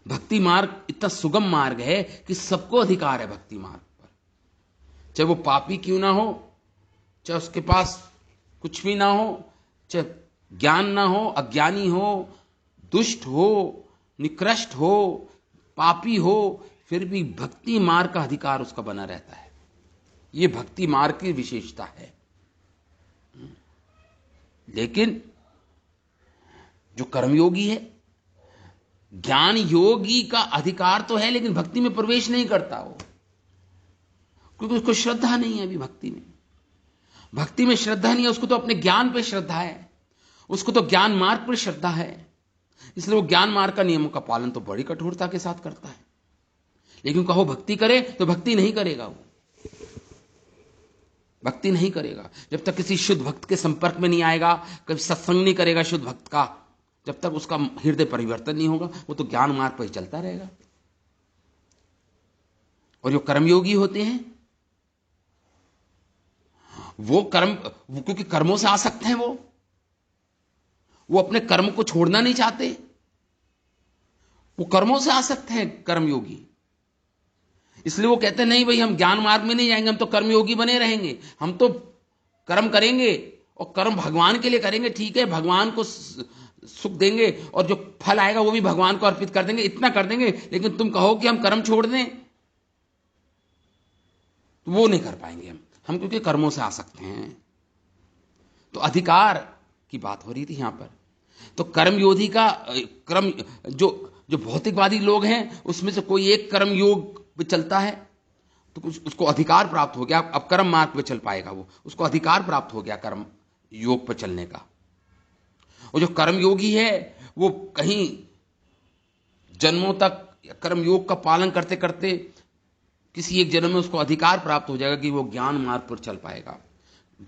भक्ति मार्ग इतना सुगम मार्ग है कि सबको अधिकार है भक्ति मार्ग पर, चाहे वो पापी क्यों ना हो, चाहे उसके पास कुछ भी ना हो, चाहे ज्ञान ना हो, अज्ञानी हो, दुष्ट हो, निकृष्ट हो, पापी हो, फिर भी भक्ति मार्ग का अधिकार उसका बना रहता है। यह भक्ति मार्ग की विशेषता है। लेकिन जो कर्मयोगी है, ज्ञान योगी का अधिकार तो है, लेकिन भक्ति में प्रवेश नहीं करता वो, क्योंकि उसको श्रद्धा नहीं है। अभी भक्ति में श्रद्धा नहीं है, उसको तो अपने ज्ञान पे श्रद्धा है, उसको तो ज्ञान मार्ग पर श्रद्धा है। इसलिए वो ज्ञान मार्ग का नियमों का पालन तो बड़ी कठोरता के साथ करता है। लेकिन कहो भक्ति करे तो भक्ति नहीं करेगा, वो भक्ति नहीं करेगा जब तक किसी शुद्ध भक्त के संपर्क में नहीं आएगा, कभी सत्संग नहीं करेगा शुद्ध भक्त का, जब तक उसका हृदय परिवर्तन नहीं होगा, वो तो ज्ञान मार्ग पर ही चलता रहेगा। और जो कर्मयोगी होते हैं वो क्योंकि कर्मों से आसक्त हैं, वो अपने कर्म को छोड़ना नहीं चाहते, वो कर्मों से आसक्त हैं कर्मयोगी। इसलिए वो कहते हैं नहीं भाई, हम ज्ञान मार्ग में नहीं जाएंगे, हम तो कर्मयोगी बने रहेंगे, हम तो कर्म करेंगे और कर्म भगवान के लिए करेंगे। ठीक है, भगवान को सुख देंगे और जो फल आएगा वो भी भगवान को अर्पित कर देंगे, इतना कर देंगे। लेकिन तुम कहो कि हम कर्म छोड़ दें तो वो नहीं कर पाएंगे हम क्योंकि कर्मों से आसक्त हैं। तो अधिकार की बात हो रही थी यहां पर। तो कर्मयोगी का कर्म, जो भौतिकवादी लोग हैं उसमें से कोई एक कर्म योग पे चलता है तो उसको अधिकार प्राप्त हो गया, अब कर्म मार्ग पे चल पाएगा, वो उसको अधिकार प्राप्त हो गया कर्म योग पर चलने का। और जो कर्मयोगी है वो कहीं जन्मों तक कर्म योग का पालन करते करते किसी एक जन्म में उसको अधिकार प्राप्त हो जाएगा कि वो ज्ञान मार्ग पर चल पाएगा,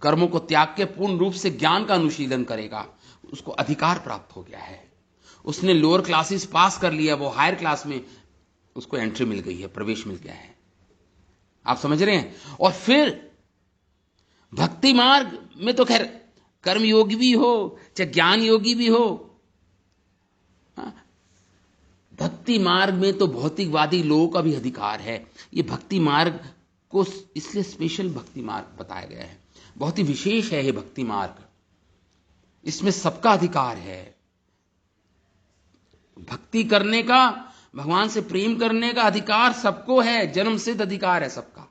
कर्मों को त्याग के पूर्ण रूप से ज्ञान का अनुशीलन करेगा, उसको अधिकार प्राप्त हो गया है। उसने लोअर क्लासेस पास कर लिया, वो हायर क्लास में उसको एंट्री मिल गई है, प्रवेश मिल गया है। आप समझ रहे हैं? और फिर भक्ति मार्ग में तो खैर कर्म योगी भी हो चाहे ज्ञान योगी भी हो, भक्ति मार्ग में तो भौतिकवादी लोगों का भी अधिकार है। ये भक्ति मार्ग को इसलिए स्पेशल भक्ति मार्ग बताया गया है, बहुत ही विशेष है ये भक्ति मार्ग, इसमें सबका अधिकार है। भक्ति करने का, भगवान से प्रेम करने का अधिकार सबको है, जन्म सिद्ध अधिकार है सबका।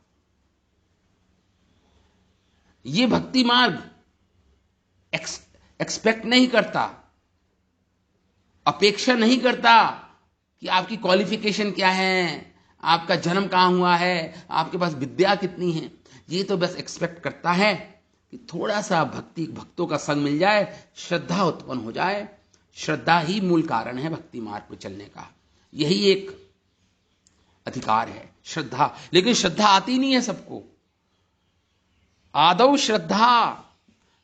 ये भक्ति मार्ग एक्सपेक्ट नहीं करता, अपेक्षा नहीं करता कि आपकी क्वालिफिकेशन क्या है, आपका जन्म कहां हुआ है, आपके पास विद्या कितनी है। ये तो बस एक्सपेक्ट करता है कि थोड़ा सा भक्तों का संग मिल जाए, श्रद्धा उत्पन्न हो जाए। श्रद्धा ही मूल कारण है भक्ति मार्ग पर चलने का, यही एक अधिकार है श्रद्धा। लेकिन श्रद्धा आती नहीं है सबको। आदौ श्रद्धा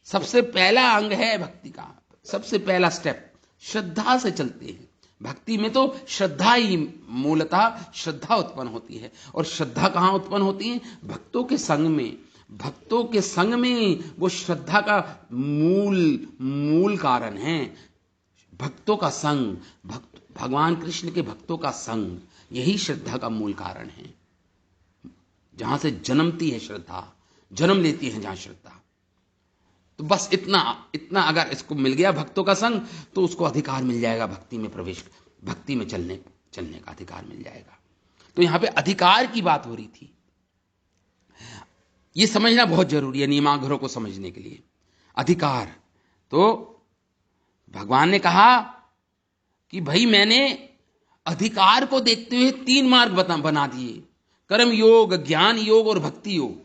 सबसे पहला अंग है भक्ति का, सबसे पहला स्टेप श्रद्धा से चलते हैं। भक्ति में तो श्रद्धा ही मूलतः श्रद्धा उत्पन्न होती है। और श्रद्धा कहां उत्पन्न होती है? भक्तों के संग में। भक्तों के संग में वो श्रद्धा का मूल कारण है। भक्तों का संग, भगवान कृष्ण के भक्तों का संग, यही श्रद्धा का मूल कारण है। जहां से जन्मती है श्रद्धा, जन्म लेती है जहां श्रद्धा। तो बस इतना अगर इसको मिल गया भक्तों का संग, तो उसको अधिकार मिल जाएगा भक्ति में प्रवेश, भक्ति में चलने का अधिकार मिल जाएगा। तो यहां पे अधिकार की बात हो रही थी। यह समझना बहुत जरूरी है नियमाघरों को समझने के लिए। अधिकार तो भगवान ने कहा कि भाई मैंने अधिकार को देखते हुए 3 मार्ग बना दिए, कर्म योग, ज्ञान योग और भक्ति योग।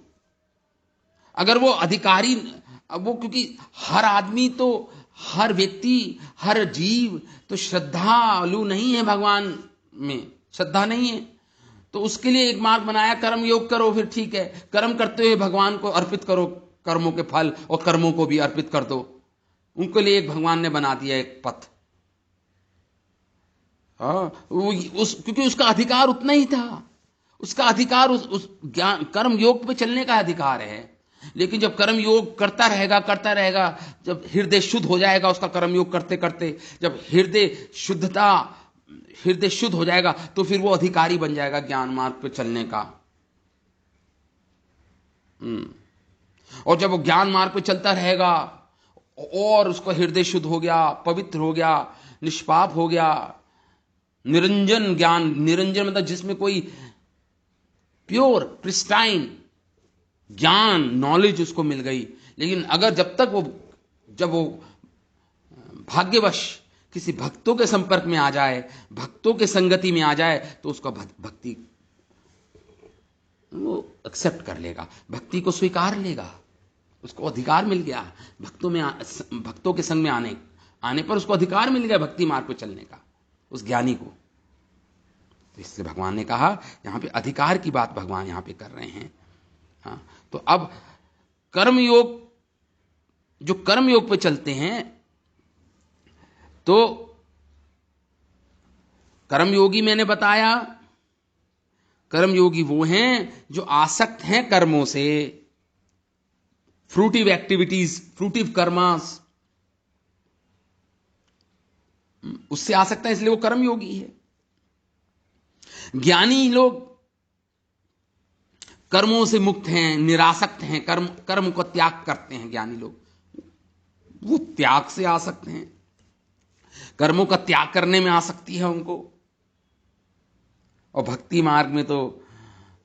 अगर वो अधिकारी, वो क्योंकि हर आदमी तो, हर व्यक्ति, हर जीव तो श्रद्धालु नहीं है, भगवान में श्रद्धा नहीं है, तो उसके लिए एक मार्ग बनाया, कर्म योग करो, फिर ठीक है, कर्म करते हुए भगवान को अर्पित करो कर्मों के फल, और कर्मों को भी अर्पित कर दो। उनके लिए एक भगवान ने बना दिया एक पथ। क्योंकि उसका अधिकार उतना ही था, उसका अधिकार उस ज्ञान कर्म योग पे चलने का अधिकार है। लेकिन जब कर्म योग करता रहेगा, जब हृदय शुद्ध हो जाएगा उसका कर्म योग करते करते, जब हृदय शुद्ध हो जाएगा, तो फिर वो अधिकारी बन जाएगा ज्ञान मार्ग पे चलने का। और जब वो ज्ञान मार्ग पे चलता रहेगा और उसका हृदय शुद्ध हो गया, पवित्र हो गया, निष्पाप हो गया, निरंजन ज्ञान, निरंजन मतलब जिसमें कोई प्योर प्रिस्टाइन ज्ञान, नॉलेज उसको मिल गई। लेकिन अगर जब वो भाग्यवश किसी भक्तों के संपर्क में आ जाए, भक्तों के संगति में आ जाए, तो उसका भक्ति वो एक्सेप्ट कर लेगा, भक्ति को स्वीकार लेगा, उसको अधिकार मिल गया। भक्तों के संग में आने पर उसको अधिकार मिल गया भक्ति मार्ग पर चलने का, उस ज्ञानी को। तो इसलिए भगवान ने कहा, यहां पे अधिकार की बात भगवान यहां पे कर रहे हैं। हाँ, तो अब कर्मयोग, जो कर्मयोग पे चलते हैं, तो कर्मयोगी मैंने बताया, कर्मयोगी वो हैं जो आसक्त हैं कर्मों से, फ्रूटिव एक्टिविटीज, फ्रूटिव कर्मास, उससे आसक्त है, इसलिए वो कर्मयोगी है। ज्ञानी लोग कर्मों से मुक्त हैं, निरासक्त हैं, कर्म को त्याग करते हैं। ज्ञानी लोग वो त्याग से आसक्त हैं, कर्मों का त्याग करने में आसक्ति है उनको। और भक्ति मार्ग में तो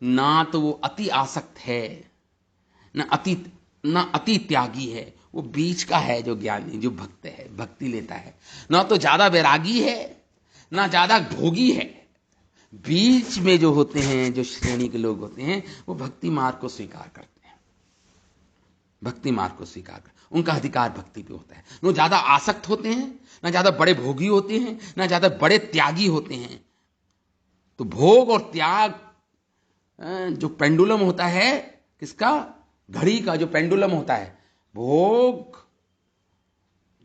ना तो वो अति आसक्त है, ना अति त्यागी है, वो बीच का है जो ज्ञानी, जो भक्त है, भक्ति लेता है। ना तो ज्यादा वैरागी है, ना ज्यादा भोगी है। बीच में जो होते हैं, जो श्रेणी के लोग होते हैं, वो भक्ति मार्ग को स्वीकार करते हैं, भक्ति मार्ग को स्वीकार कर, उनका अधिकार भक्ति पे होता है। वो ज्यादा आसक्त होते हैं, ना ज्यादा बड़े भोगी होते हैं, ना ज्यादा बड़े त्यागी होते हैं। तो भोग और त्याग, जो पेंडुलम होता है किसका, घड़ी का जो पेंडुलम होता है, भोग,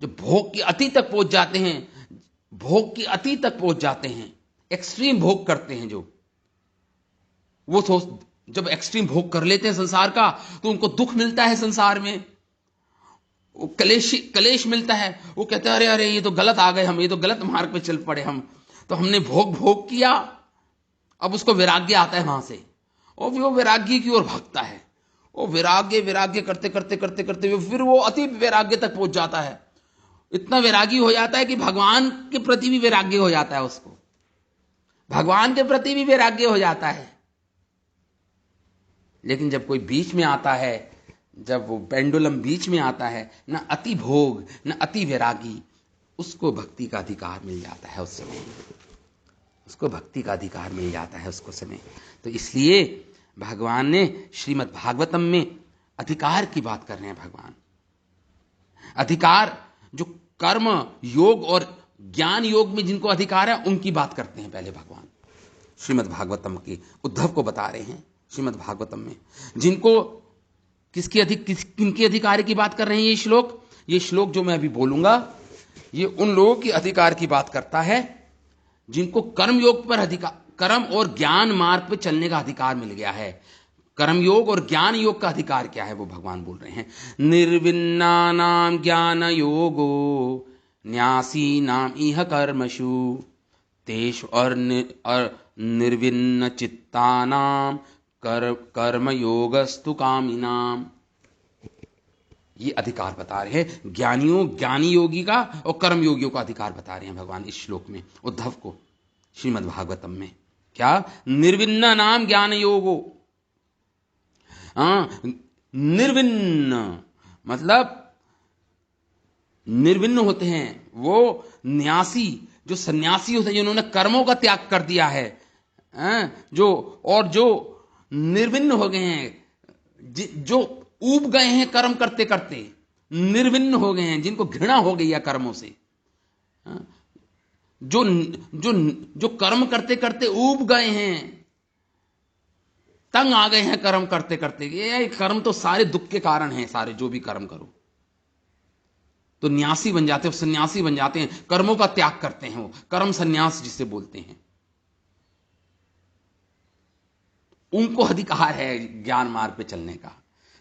जो भोग की अति तक पहुंच जाते हैं, भोग की अति तक पहुंच जाते हैं, एक्सट्रीम भोग करते हैं, जो वो जब एक्सट्रीम भोग कर लेते हैं संसार का, तो उनको दुख मिलता है संसार में, वो कलेश मिलता है। वो कहते हैं अरे ये तो गलत आ गए हम, ये तो गलत मार्ग पे चल पड़े हम, तो हमने भोग किया। अब उसको वैराग्य आता है वहां से, और वो वैराग्य की ओर भागता है। वो वैराग्य करते करते करते करते फिर वो अति वैराग्य तक पहुंच जाता है। इतना वैरागी हो जाता है कि भगवान के प्रति भी वैराग्य हो जाता है, उसको भगवान के प्रति भी वैराग्य हो जाता है। लेकिन जब कोई बीच में आता है, जब वो पेंडुलम बीच में आता है, न अति भोग न अति वैरागी, उसको भक्ति का अधिकार मिल जाता है उस समय, उसको भक्ति का अधिकार मिल जाता है उसको समय। तो इसलिए भगवान ने श्रीमद् भागवतम में अधिकार की बात कर रहे हैं भगवान। अधिकार जो कर्म योग और ज्ञान योग में जिनको अधिकार है उनकी बात करते हैं पहले भगवान। श्रीमद् भागवतम की उद्धव को बता रहे हैं श्रीमद् भागवतम में, जिनको किनके अधिकार की बात कर रहे हैं ये श्लोक जो मैं अभी बोलूंगा ये उन लोगों के अधिकार की बात करता है जिनको कर्म योग पर अधिकार, कर्म और ज्ञान मार्ग पर चलने का अधिकार मिल गया है। कर्म योग और ज्ञान योग का अधिकार क्या है वो भगवान बोल रहे हैं। निर्विन्नानाम ज्ञान योगो न्यासी नाम इह कर्मशु तेषु और निर्विन्न चित्तानाम कर्म योगस्तु कामिनाम। ये अधिकार बता रहे हैं ज्ञानी योगी का और कर्म योगियों का अधिकार बता रहे हैं भगवान इस श्लोक में उद्धव को श्रीमद् भागवतम में। क्या? निर्विन्न नाम ज्ञान योगो। निर्विन्न मतलब निर्विन्न होते हैं वो न्यासी, जो सन्यासी होते हैं जिन्होंने कर्मों का त्याग कर दिया है, जो निर्विन्न हो गए हैं, जो ऊब गए हैं कर्म करते करते, निर्विन्न हो गए हैं, जिनको घृणा हो गई है कर्मों से, जो कर्म करते करते ऊब गए हैं, तंग आ गए हैं कर्म करते करते। ये कर्म तो सारे दुख के कारण हैं, सारे जो भी कर्म करो तो न्यासी बन जाते हो, सन्यासी बन जाते हैं, कर्मों का त्याग करते हैं, वो कर्म सन्यास जिसे बोलते हैं। उनको अधिकार है ज्ञान मार्ग पे चलने का।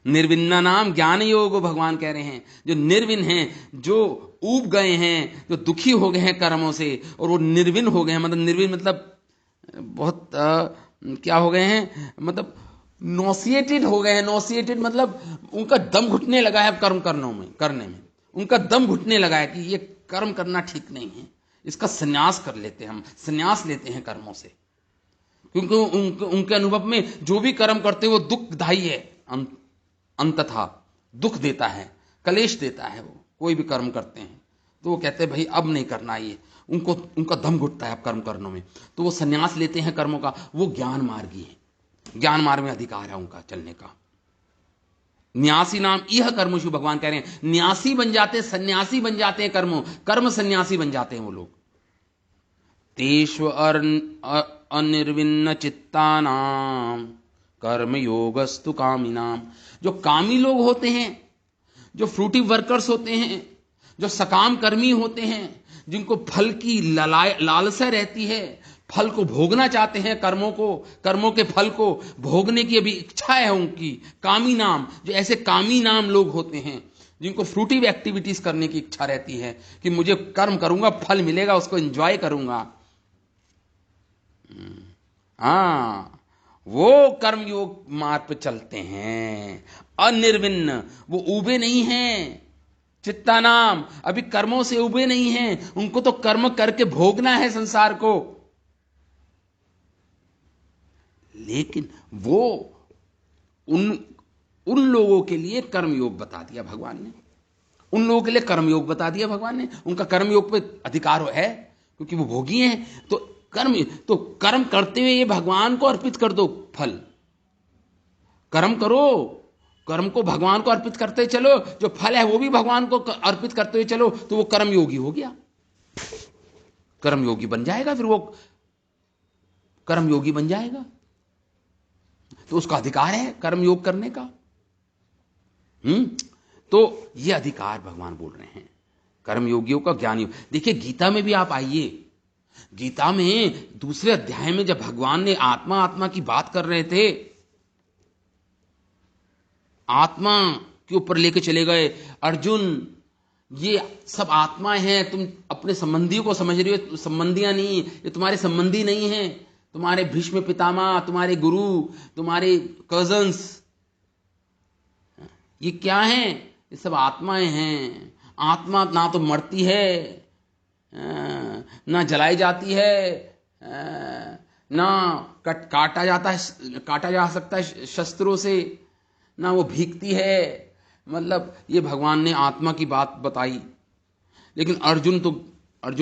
निर्विन्ना नाम ज्ञान योग भगवान कह रहे हैं, जो निर्विन हैं, जो ऊब गए हैं, जो दुखी हो गए हैं कर्मों से और वो निर्विन हो गए हैं, मतलब निर्विन मतलब बहुत क्या हो गए हैं, मतलब नॉसिएटेड हो गए हैं। नॉसिएटेड मतलब उनका दम घुटने लगा है कर्म करने में उनका दम घुटने लगा है कि ये कर्म करना ठीक नहीं है, इसका संन्यास कर लेते हैं, हम संन्यास लेते हैं कर्मों से, क्योंकि उनके अनुभव में जो भी कर्म करते हैं वो दुखदायी है, अंततः दुख देता है, कलेश देता है। वो कोई भी कर्म करते हैं तो वो कहते हैं भाई अब नहीं करना, ये उनका दम घुटता है अब कर्म करने में, तो वो संन्यास लेते हैं कर्मों का। वो ज्ञान मार्गी है, ज्ञान मार्ग में अधिकार है उनका चलने का। न्यासी नाम यह कर्मशु भगवान कह रहे हैं, न्यासी बन जाते, सन्यासी बन जाते हैं, कर्म सन्यासी बन जाते हैं वो लोग। तेषु अनिर्विन्न चित्तानाम कर्म योगस्तु कामिनाम। जो कामी लोग होते हैं, जो फ्रूटिव वर्कर्स होते हैं, जो सकाम कर्मी होते हैं, जिनको फल की लालसा रहती है, फल को भोगना चाहते हैं, कर्मों के फल को भोगने की अभी इच्छा है उनकी, कामी नाम, जो ऐसे कामी नाम लोग होते हैं जिनको फ्रूटिव एक्टिविटीज करने की इच्छा रहती है कि मुझे कर्म करूंगा, फल मिलेगा, उसको एंजॉय करूंगा। वो कर्म योग मार्ग पर चलते हैं। अनिर्विन्न, वो उबे नहीं हैं, चित्ता नाम अभी कर्मों से उबे नहीं हैं, उनको तो कर्म करके भोगना है संसार को। लेकिन वो उन लोगों के लिए कर्मयोग बता दिया भगवान ने, उन लोगों के लिए कर्मयोग बता दिया भगवान ने। उनका कर्मयोग पे अधिकार है क्योंकि वो भोगी हैं। तो कर्म करते हुए ये भगवान को अर्पित कर दो फल। कर्म करो, कर्म को भगवान को अर्पित करते चलो, जो फल है वो भी भगवान को अर्पित करते हुए चलो, तो वो कर्मयोगी हो गया, कर्मयोगी बन जाएगा, फिर वो कर्मयोगी बन जाएगा। तो उसका अधिकार है कर्मयोग करने का। तो ये अधिकार भगवान बोल रहे हैं कर्मयोगियों का, ज्ञान योग। देखिए गीता में भी आप आइए, गीता में दूसरे अध्याय में जब भगवान ने आत्मा की बात कर रहे थे, आत्मा के ऊपर लेके चले गए, अर्जुन ये सब आत्माएं हैं, तुम अपने संबंधियों को समझ रही हो, संबंधियां नहीं, ये तुम्हारे संबंधी नहीं हैं, तुम्हारे भीष्म पितामह, तुम्हारे गुरु, तुम्हारे कजन्स, ये क्या हैं? ये सब आत्माएं हैं। आत्मा ना तो मरती है, ना जलाई जाती है, ना काटा जा सकता है शस्त्रों से, ना वो भीगती है। मतलब ये भगवान ने आत्मा की बात बताई। लेकिन अर्जुन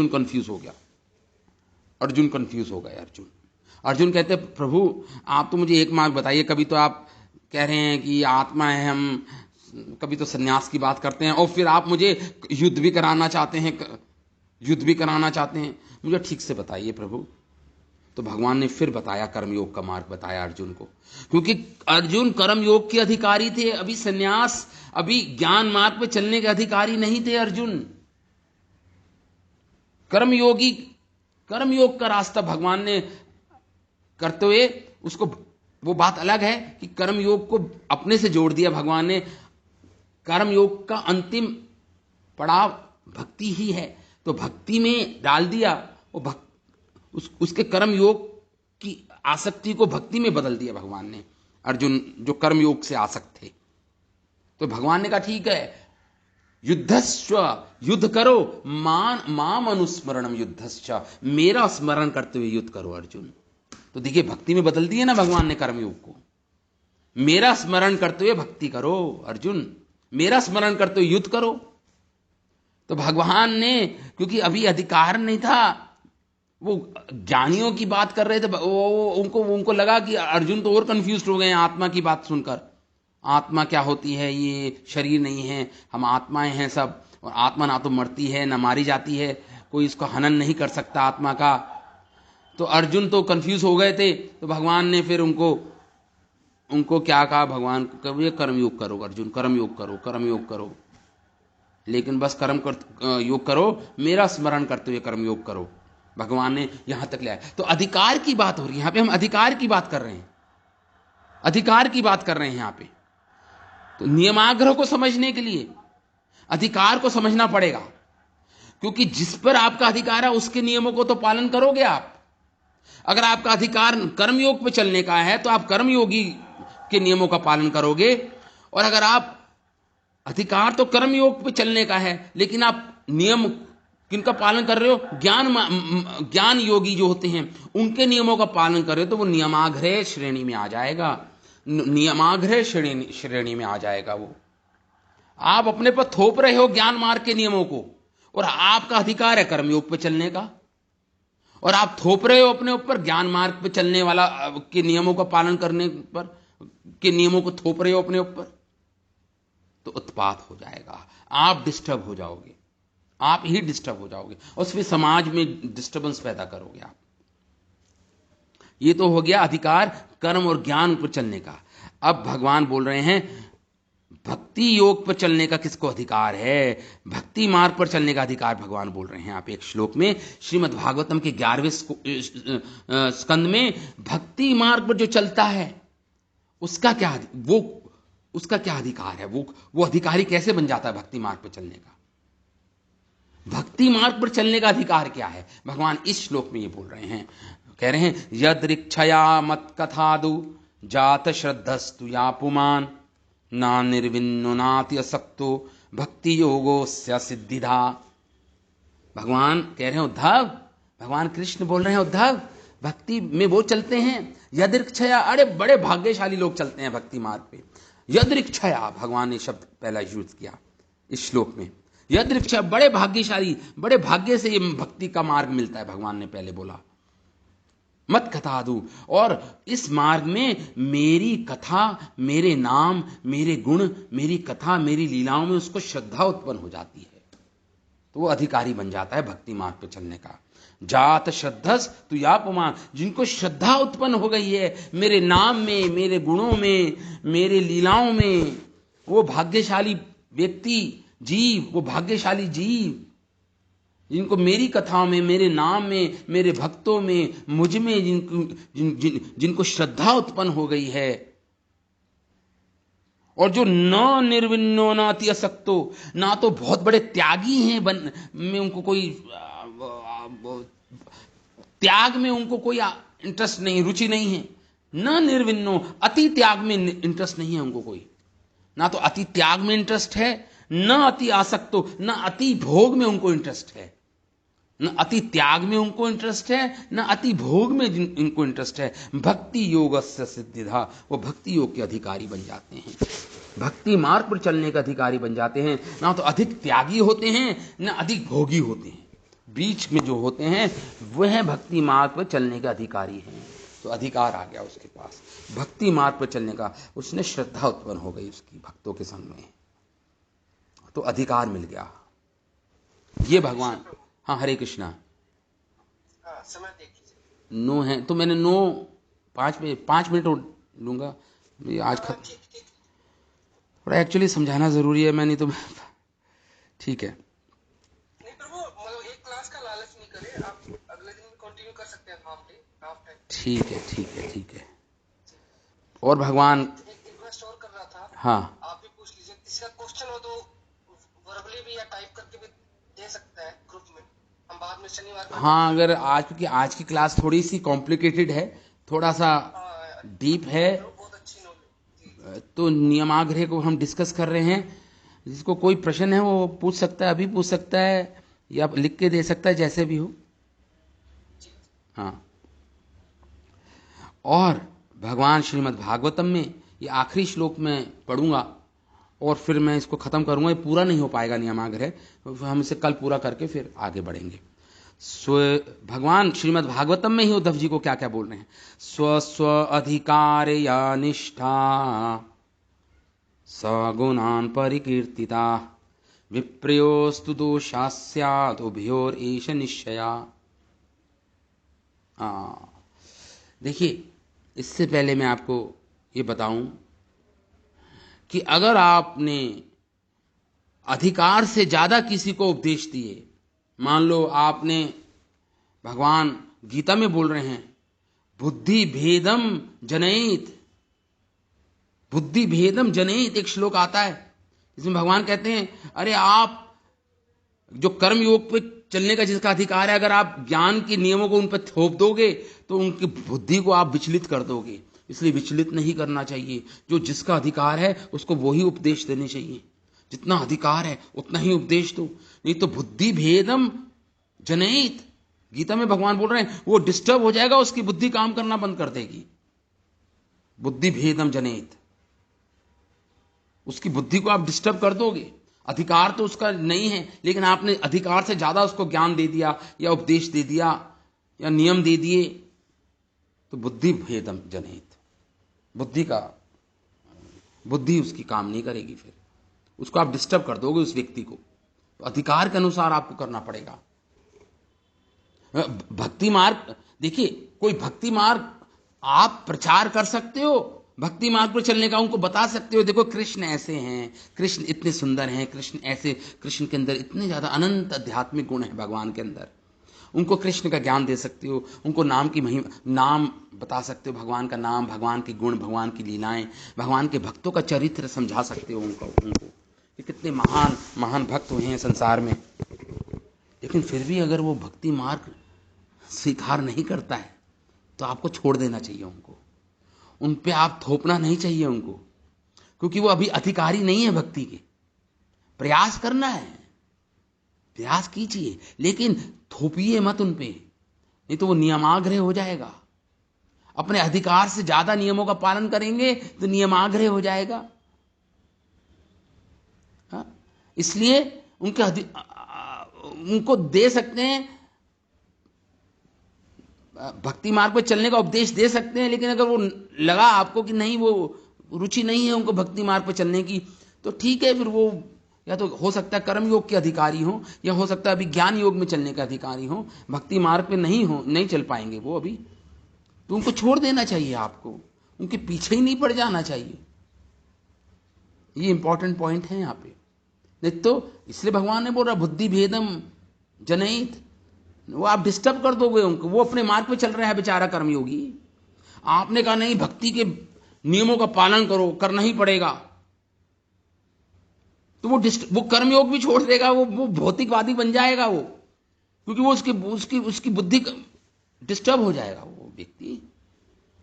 कंफ्यूज हो गया, अर्जुन कहते प्रभु आप तो मुझे एक मार्ग बताइए, कभी तो आप कह रहे हैं कि आत्मा है हम, कभी तो सन्यास की बात करते हैं, और फिर आप मुझे युद्ध भी कराना चाहते हैं, मुझे ठीक से बताइए प्रभु। तो भगवान ने फिर बताया, कर्मयोग का मार्ग बताया अर्जुन को, क्योंकि अर्जुन कर्मयोग के अधिकारी थे, अभी सन्यास, अभी ज्ञान मार्ग पे चलने के अधिकारी नहीं थे अर्जुन। कर्मयोग का रास्ता भगवान ने करते हुए उसको, वो बात अलग है कि कर्मयोग को अपने से जोड़ दिया भगवान ने। कर्मयोग का अंतिम पड़ाव भक्ति ही है, तो भक्ति में डाल दिया, वो उसके कर्मयोग की आसक्ति को भक्ति में बदल दिया भगवान ने, अर्जुन जो कर्मयोग से आसक्त थे। तो भगवान ने कहा ठीक है, युद्धस्व, युद्ध करो, माम अनुस्मरणम युद्धस्व, मेरा स्मरण करते हुए युद्ध करो अर्जुन। तो देखिए भक्ति में बदल दिए ना भगवान ने कर्मयोग को, मेरा स्मरण करते हुए भक्ति करो अर्जुन, मेरा स्मरण करते हुए युद्ध करो। तो भगवान ने, क्योंकि अभी अधिकार नहीं था, वो ज्ञानियों की बात कर रहे थे, उनको लगा कि अर्जुन तो और कंफ्यूज हो गए आत्मा की बात सुनकर, आत्मा क्या होती है, ये शरीर नहीं है, हम आत्माएं हैं सब, और आत्मा ना तो मरती है ना मारी जाती है, कोई इसको हनन नहीं कर सकता आत्मा का। तो अर्जुन तो कंफ्यूज हो गए थे। तो भगवान ने फिर उनको क्या कहा, भगवान को, ये कर्मयोग करो अर्जुन, कर्मयोग करो, लेकिन बस योग करो, मेरा स्मरण करते हुए कर्मयोग करो। भगवान ने यहां तक ले आया। तो अधिकार की बात हो रही है यहां पे, हम अधिकार की बात कर रहे हैं, यहां पे। तो नियमाग्रह को समझने के लिए अधिकार को समझना पड़ेगा, क्योंकि जिस पर आपका अधिकार है उसके नियमों को तो पालन करोगे आप। अगर आपका अधिकार कर्मयोग पे चलने का है तो आप कर्मयोगी के नियमों का पालन करोगे, और अगर आप अधिकार तो कर्मयोग पे चलने का है लेकिन आप नियम किनका पालन कर रहे हो, ज्ञान योगी जो होते हैं उनके नियमों का पालन कर रहे हो, तो वो नियमाग्रह श्रेणी में आ जाएगा, श्रेणी में आ जाएगा। वो आप अपने पर थोप रहे हो ज्ञान मार्ग के नियमों को, और आपका अधिकार है कर्मयोग पे चलने का, और आप थोप रहे हो अपने ऊपर ज्ञान मार्ग पे चलने वाला के नियमों का पालन करने पर, के नियमों को थोप रहे हो अपने ऊपर, तो उत्पात हो जाएगा, आप डिस्टर्ब हो जाओगे, आप ही डिस्टर्ब हो जाओगे, और फिर समाज में डिस्टर्बेंस पैदा करोगे आप। ये तो हो गया अधिकार कर्म और ज्ञान पर चलने का। अब भगवान बोल रहे हैं भक्ति योग पर चलने का किसको अधिकार है, भक्ति मार्ग पर चलने का अधिकार भगवान बोल रहे हैं आप एक श्लोक में, श्रीमद् भागवतम के 11वें स्कंद में। भक्ति मार्ग पर जो चलता है उसका क्या अधिकार है, वो अधिकारी कैसे बन जाता है भक्ति मार्ग पर चलने का, भक्ति मार्ग पर चलने का अधिकार क्या है, भगवान इस श्लोक में ये बोल रहे हैं। कह रहे हैं यदृक्षया मत कथादु जात श्रद्धस्तु या पुमान ना निर्विन्नो नाति असक्तो भक्ति योगोस्य सिद्धिधा। भगवान कह रहे हैं उद्धव, भगवान कृष्ण बोल रहे हैं उद्धव, भक्ति में वो चलते हैं यदृक्षया, अरे बड़े भाग्यशाली लोग चलते हैं भक्ति मार्ग पे। यदृक्षया, भगवान ने शब्द पहला यूज किया इस श्लोक में, यदृक्षया, बड़े भाग्यशाली, बड़े भाग्य से ये भक्ति का मार्ग मिलता है, भगवान ने पहले बोला। मत कथा दू, और इस मार्ग में मेरी कथा, मेरे नाम, मेरे गुण, मेरी कथा, मेरी लीलाओं में उसको श्रद्धा उत्पन्न हो जाती है, तो वो अधिकारी बन जाता है भक्ति मार्ग पे चलने का। जात श्रद्धस तु या पुमान, जिनको श्रद्धा उत्पन्न हो गई है मेरे नाम में, मेरे गुणों में, मेरे लीलाओं में, वो भाग्यशाली व्यक्ति, जीव, वो भाग्यशाली जीव जिनको मेरी कथाओं में, मेरे नाम में, मेरे भक्तों में, मुझ में जिनको श्रद्धा उत्पन्न हो गई है, और जो न निर्विन्नो नाति असक्तो, ना तो बहुत बड़े त्यागी हैं, में उनको कोई त्याग में उनको कोई इंटरेस्ट नहीं, रुचि नहीं है, न निर्विन्नो, अति त्याग में इंटरेस्ट नहीं है उनको कोई, ना तो अति त्याग में इंटरेस्ट है, न अति आसक्तो, न अति भोग में उनको इंटरेस्ट है, न अति त्याग में उनको इंटरेस्ट है, न अति भोग में इनको इंटरेस्ट है। भक्ति योगस्य सिद्धिधा, वो भक्ति योग के अधिकारी बन जाते हैं, भक्ति मार्ग पर चलने के अधिकारी बन जाते हैं। ना तो अधिक त्यागी होते हैं, न अधिक भोगी होते हैं, बीच में जो होते हैं वह भक्ति मार्ग पर चलने के अधिकारी हैं। तो अधिकार आ गया उसके पास भक्ति मार्ग पर चलने का। उसने श्रद्धा उत्पन्न हो गई उसकी भक्तों के संग में, तो अधिकार मिल गया। ये भगवान। हाँ, हरे कृष्णा। समय देख लीजिए। 9 है तो मैंने 9 5 मिनट लूंगा आज खत्म। थोड़ा एक्चुअली समझाना जरूरी है, मैं नहीं तो ठीक है। नहीं प्रभु, मतलब एक क्लास का लालच नहीं करे, आप अगले दिन भी कंटिन्यू कर सकते हैं, हाफ टाइम। ठीक है, ठीक है, ठीक है। और भगवान एक रिक्वेस्ट और कर रहा था। हाँ, आप भी पूछ लीजिए, किसी का क्वेश्चन हो तो वर्बली भी या टाइप करके भी दे सकता है ग्रुप में, हम बाद में शनिवार को। हाँ, अगर आज की क्लास थोड़ी सी कॉम्प्लिकेटेड है, थोड़ा सा डीप है, बहुत अच्छी नॉलेज, तो नियमाग्रह को हम डिस्कस कर रहे हैं। जिसको कोई प्रश्न है वो पूछ सकता है, अभी पूछ सकता है या लिख के दे सकता है, जैसे भी हो। हाँ, और भगवान श्रीमद् भागवतम में ये आखिरी श्लोक में पढ़ूंगा और फिर मैं इसको खत्म करूंगा। ये पूरा नहीं हो पाएगा नियमाग्रह, हम इसे कल पूरा करके फिर आगे बढ़ेंगे। भगवान श्रीमद् भागवतम में ही उद्धव जी को क्या क्या बोल रहे हैं। स्व स्व अधिकार या निष्ठा सगुणान परिकीर्तिता विप्रयोस्तु दोषा स्यात् उभयोर एष निश्चया। देखिए, इससे पहले मैं आपको ये बताऊं कि अगर आपने अधिकार से ज्यादा किसी को उपदेश दिए, मान लो आपने, भगवान गीता में बोल रहे हैं, बुद्धि भेदम जनयित, बुद्धि भेदम जनयित एक श्लोक आता है जिसमें भगवान कहते हैं, अरे आप जो कर्म योग पे चलने का जिसका अधिकार है, अगर आप ज्ञान के नियमों को उन पर थोप दोगे तो उनकी बुद्धि को आप विचलित कर दोगे। इसलिए विचलित नहीं करना चाहिए। जो जिसका अधिकार है उसको वही उपदेश देने चाहिए। जितना अधिकार है उतना ही उपदेश दो, नहीं तो बुद्धि भेदम जनयित, गीता में भगवान बोल रहे हैं, वो डिस्टर्ब हो जाएगा, उसकी बुद्धि काम करना बंद कर देगी। बुद्धि भेदम जनयित, उसकी बुद्धि को आप डिस्टर्ब कर दोगे। अधिकार तो उसका नहीं है, लेकिन आपने अधिकार से ज्यादा उसको ज्ञान दे दिया या उपदेश दे दिया या नियम दे दिए, तो बुद्धि भेदम जनहित, बुद्धि उसकी काम नहीं करेगी। फिर उसको आप डिस्टर्ब कर दोगे उस व्यक्ति को। तो अधिकार के अनुसार आपको करना पड़ेगा। भक्ति मार्ग, देखिए, कोई भक्ति मार्ग आप प्रचार कर सकते हो, भक्ति मार्ग पर चलने का उनको बता सकते हो, देखो कृष्ण ऐसे हैं, कृष्ण इतने सुंदर हैं, कृष्ण ऐसे, कृष्ण के अंदर इतने ज्यादा अनंत आध्यात्मिक गुण है भगवान के अंदर। उनको कृष्ण का ज्ञान दे सकते हो, उनको नाम की महिमा, नाम बता सकते हो, भगवान का नाम, भगवान के गुण, भगवान की लीलाएं, भगवान के भक्तों का चरित्र समझा सकते हो उनको कि कितने महान महान भक्त हुए हैं संसार में। लेकिन फिर भी अगर वो भक्ति मार्ग स्वीकार नहीं करता है तो आपको छोड़ देना चाहिए उनको। उन पे आप थोपना नहीं चाहिए उनको, क्योंकि वो अभी अधिकारी नहीं है भक्ति के। प्रयास करना है, प्रयास कीजिए, लेकिन थोपिए मत उन पे, नहीं तो वो नियमाग्रह हो जाएगा। अपने अधिकार से ज्यादा नियमों का पालन करेंगे तो नियमाग्रह हो जाएगा। हाँ? इसलिए उनको दे सकते हैं, भक्ति मार्ग पर चलने का उपदेश दे सकते हैं, लेकिन अगर वो लगा आपको कि नहीं, वो रुचि नहीं है उनको भक्ति मार्ग पर चलने की, तो ठीक है, फिर वो या तो हो सकता है कर्म योग के अधिकारी हो, या हो सकता है अभी ज्ञान योग में चलने के अधिकारी हो, भक्ति मार्ग पे नहीं चल पाएंगे वो अभी, तो उनको छोड़ देना चाहिए आपको, उनके पीछे ही नहीं पड़ जाना चाहिए। ये इंपॉर्टेंट पॉइंट है यहाँ पे। नहीं तो इसलिए भगवान ने बोला बुद्धि भेदम जनहित, वो आप डिस्टर्ब कर दोगे उनको। वो अपने मार्ग पे चल रहा है बेचारा कर्मयोगी, आपने कहा नहीं भक्ति के नियमों का पालन करो, करना ही पड़ेगा, तो वो कर्मयोग भी छोड़ देगा, वो भौतिकवादी बन जाएगा वो, क्योंकि वो उसकी बुद्धि डिस्टर्ब हो जाएगा वो व्यक्ति।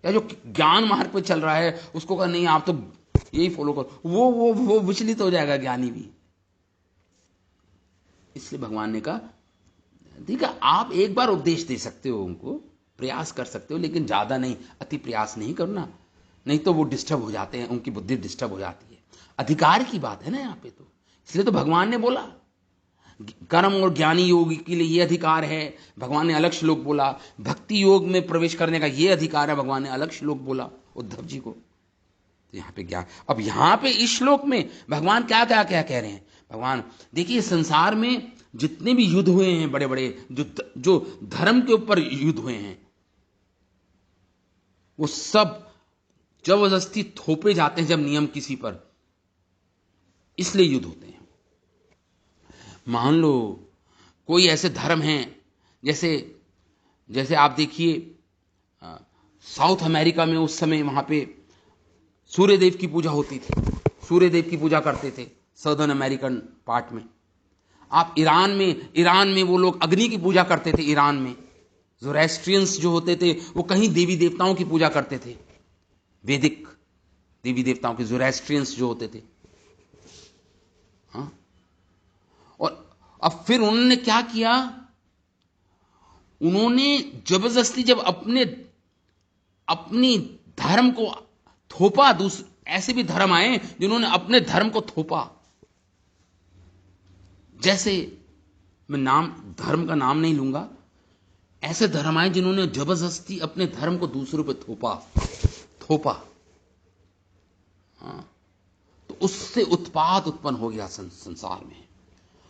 या जो ज्ञान मार्ग पे चल रहा है उसको कहा नहीं आप तो यही फॉलो करो, वो विचलित हो जाएगा ज्ञानी भी। इसलिए भगवान ने कहा ठीक है, आप एक बार उपदेश दे सकते हो उनको, प्रयास कर सकते हो, लेकिन ज्यादा नहीं, अति प्रयास नहीं करना, नहीं तो वो डिस्टर्ब हो जाते हैं, उनकी बुद्धि डिस्टर्ब हो जाती है। अधिकार की बात है ना यहाँ पे, तो इसलिए तो भगवान ने बोला कर्म और ज्ञानी योग के लिए ये अधिकार है, भगवान ने अलग श्लोक बोला। भक्ति योग में प्रवेश करने का ये अधिकार है, भगवान ने अलग श्लोक बोला उद्धव जी को। तो यहाँ पे ज्ञान, अब यहाँ पे इस श्लोक में भगवान क्या क्या क्या कह रहे हैं। भगवान देखिए, संसार में जितने भी युद्ध हुए हैं, बड़े बड़े जो धर्म के ऊपर युद्ध हुए हैं, वो सब जबरदस्ती थोपे जाते हैं जब नियम किसी पर, इसलिए युद्ध होते हैं। मान लो कोई ऐसे धर्म हैं, जैसे आप देखिए साउथ अमेरिका में उस समय वहां पे सूर्यदेव की पूजा होती थी, सूर्यदेव की पूजा करते थे सदर्न अमेरिकन पार्ट में। आप ईरान में वो लोग अग्नि की पूजा करते थे। ईरान में ज़ोरैस्ट्रियंस जो होते थे वो कहीं देवी देवताओं की पूजा करते थे, वैदिक देवी देवताओं के, ज़ोरैस्ट्रियंस जो होते थे। हाँ, और अब फिर उन्होंने क्या किया, उन्होंने जबरदस्ती जब अपनी धर्म को थोपा, ऐसे भी धर्म आए जिन्होंने अपने धर्म को थोपा। जैसे मैं धर्म का नाम नहीं लूंगा, ऐसे धर्म आए जिन्होंने जबरदस्ती अपने धर्म को दूसरों पे थोपा। हाँ, तो उससे उत्पात उत्पन्न हो गया संसार में,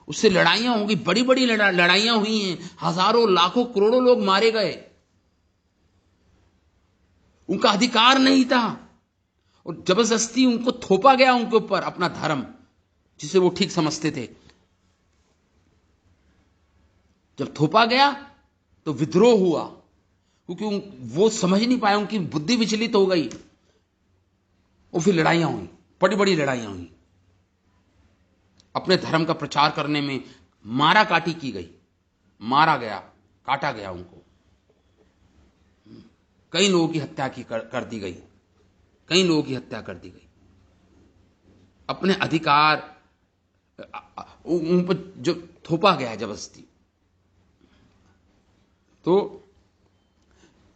उससे लड़ाइयां हो गई, बड़ी बड़ी लड़ाइयां हुई हैं, हजारों लाखों करोड़ों लोग मारे गए, उनका अधिकार नहीं था और जबरदस्ती उनको थोपा गया उनके ऊपर अपना धर्म, जिसे वो ठीक समझते थे। जब थोपा गया तो विद्रोह हुआ, क्योंकि वो समझ नहीं पाए, उनकी बुद्धि विचलित हो गई, और फिर लड़ाइयां हुई, बड़ी बड़ी लड़ाइयां हुई। अपने धर्म का प्रचार करने में मारा काटी की गई, मारा गया, काटा गया उनको, कई लोगों की हत्या कर दी गई, कई लोगों की हत्या कर दी गई। अपने अधिकार उन पर जो थोपा गया है जबरदस्ती। तो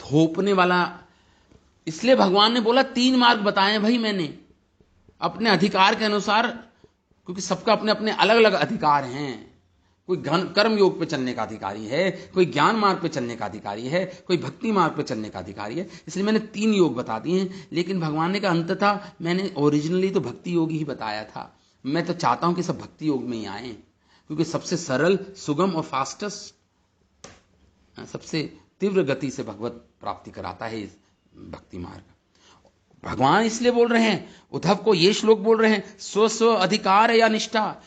थोपने वाला, इसलिए भगवान ने बोला 3 मार्ग बताए भाई मैंने, अपने अधिकार के अनुसार, क्योंकि सबका अपने अपने अलग अलग अधिकार हैं। कोई कर्म योग पे चलने का अधिकारी है, कोई ज्ञान मार्ग पे चलने का अधिकारी है, कोई भक्ति मार्ग पे चलने का अधिकारी है। इसलिए मैंने 3 योग बता दिए हैं, लेकिन भगवान ने कहा अंततः मैंने ओरिजिनली तो भक्ति योग ही बताया था। मैं तो चाहता हूं कि सब भक्ति योग में ही आए, क्योंकि सबसे सरल, सुगम और फास्टेस्ट, सबसे तीव्र गति से भगवत प्राप्ति कराता है इस भक्ति मार्ग। भगवान इसलिए बोल रहे हैं, उद्धव को ये श्लोक बोल रहे हैं, स्व अधिकार या निष्ठा,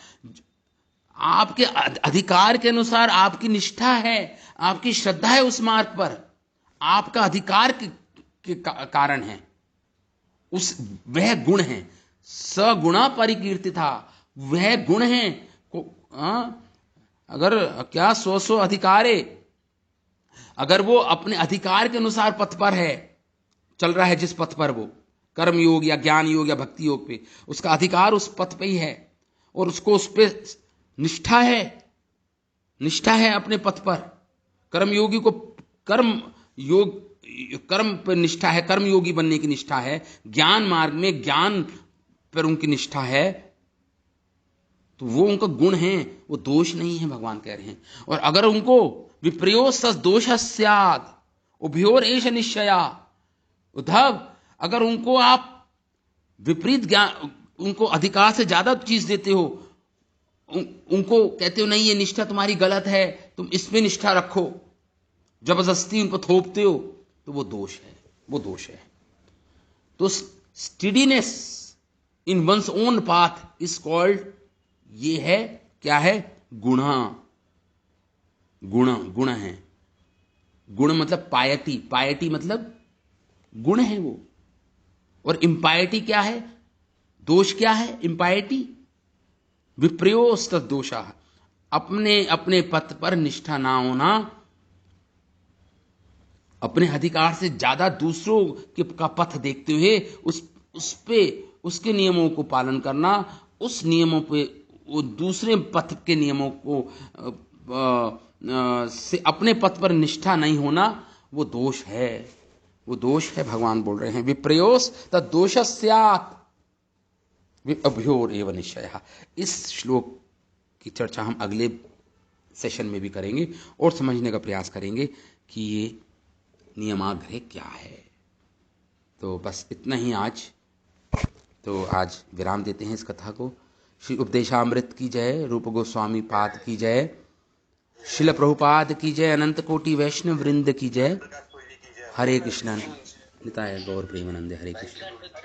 आपके अधिकार के अनुसार आपकी निष्ठा है, आपकी श्रद्धा है उस मार्ग पर, आपका अधिकार के कारण है, वह गुण है। सगुणा परिकीर्तिता, वह गुण है। अगर क्या स्व अधिकारे, अगर वो अपने अधिकार के अनुसार पथ पर है, चल रहा है जिस पथ पर, वो कर्म योग या ज्ञान योग या भक्ति योग पे, उसका अधिकार उस पथ पे ही है, और उसको उस पे निष्ठा है अपने पथ पर। कर्म योगी को कर्म पर निष्ठा है, कर्म योगी बनने की निष्ठा है। ज्ञान मार्ग में ज्ञान पर उनकी निष्ठा है, तो वो उनका गुण है, वो दोष नहीं है, भगवान कह रहे हैं। और अगर उनको विप्रयोस दोष स्यात् उभयोर एष निश्चया, उद्धव अगर उनको आप विपरीत ज्ञान, उनको अधिकार से ज्यादा चीज देते हो, उनको कहते हो नहीं ये निष्ठा तुम्हारी गलत है, तुम इसमें निष्ठा रखो, जबरदस्ती उनको थोपते हो, तो वो दोष है। तो steadiness in one's own path is called, ये है क्या है, गुण है। गुण मतलब पायटी मतलब गुण है वो। और इम्पायटी क्या है, दोष क्या है, इम्पायटी विप्रयोस्त दोषा, अपने पथ पर निष्ठा ना होना, अपने अधिकार से ज्यादा दूसरों का पथ देखते हुए उसके नियमों को पालन करना, उस नियमों पे वो दूसरे पथ के नियमों को से अपने पथ पर निष्ठा नहीं होना, वो दोष है। भगवान बोल रहे हैं विप्रयोस तद्दोष स्यात् अभ्योर एव निश्चयः। इस श्लोक की चर्चा हम अगले सेशन में भी करेंगे और समझने का प्रयास करेंगे कि ये नियमाग्रह क्या है। तो बस इतना ही आज। तो आज विराम देते हैं इस कथा को। श्री उपदेशामृत की जय, रूप गोस्वामी पाद की जय, शिल प्रभुपाद की जय, अनंत कोटि वैष्णव वृंद की जय। हरे कृष्ण। निताय गौर प्रेमानंदे। हरे कृष्ण।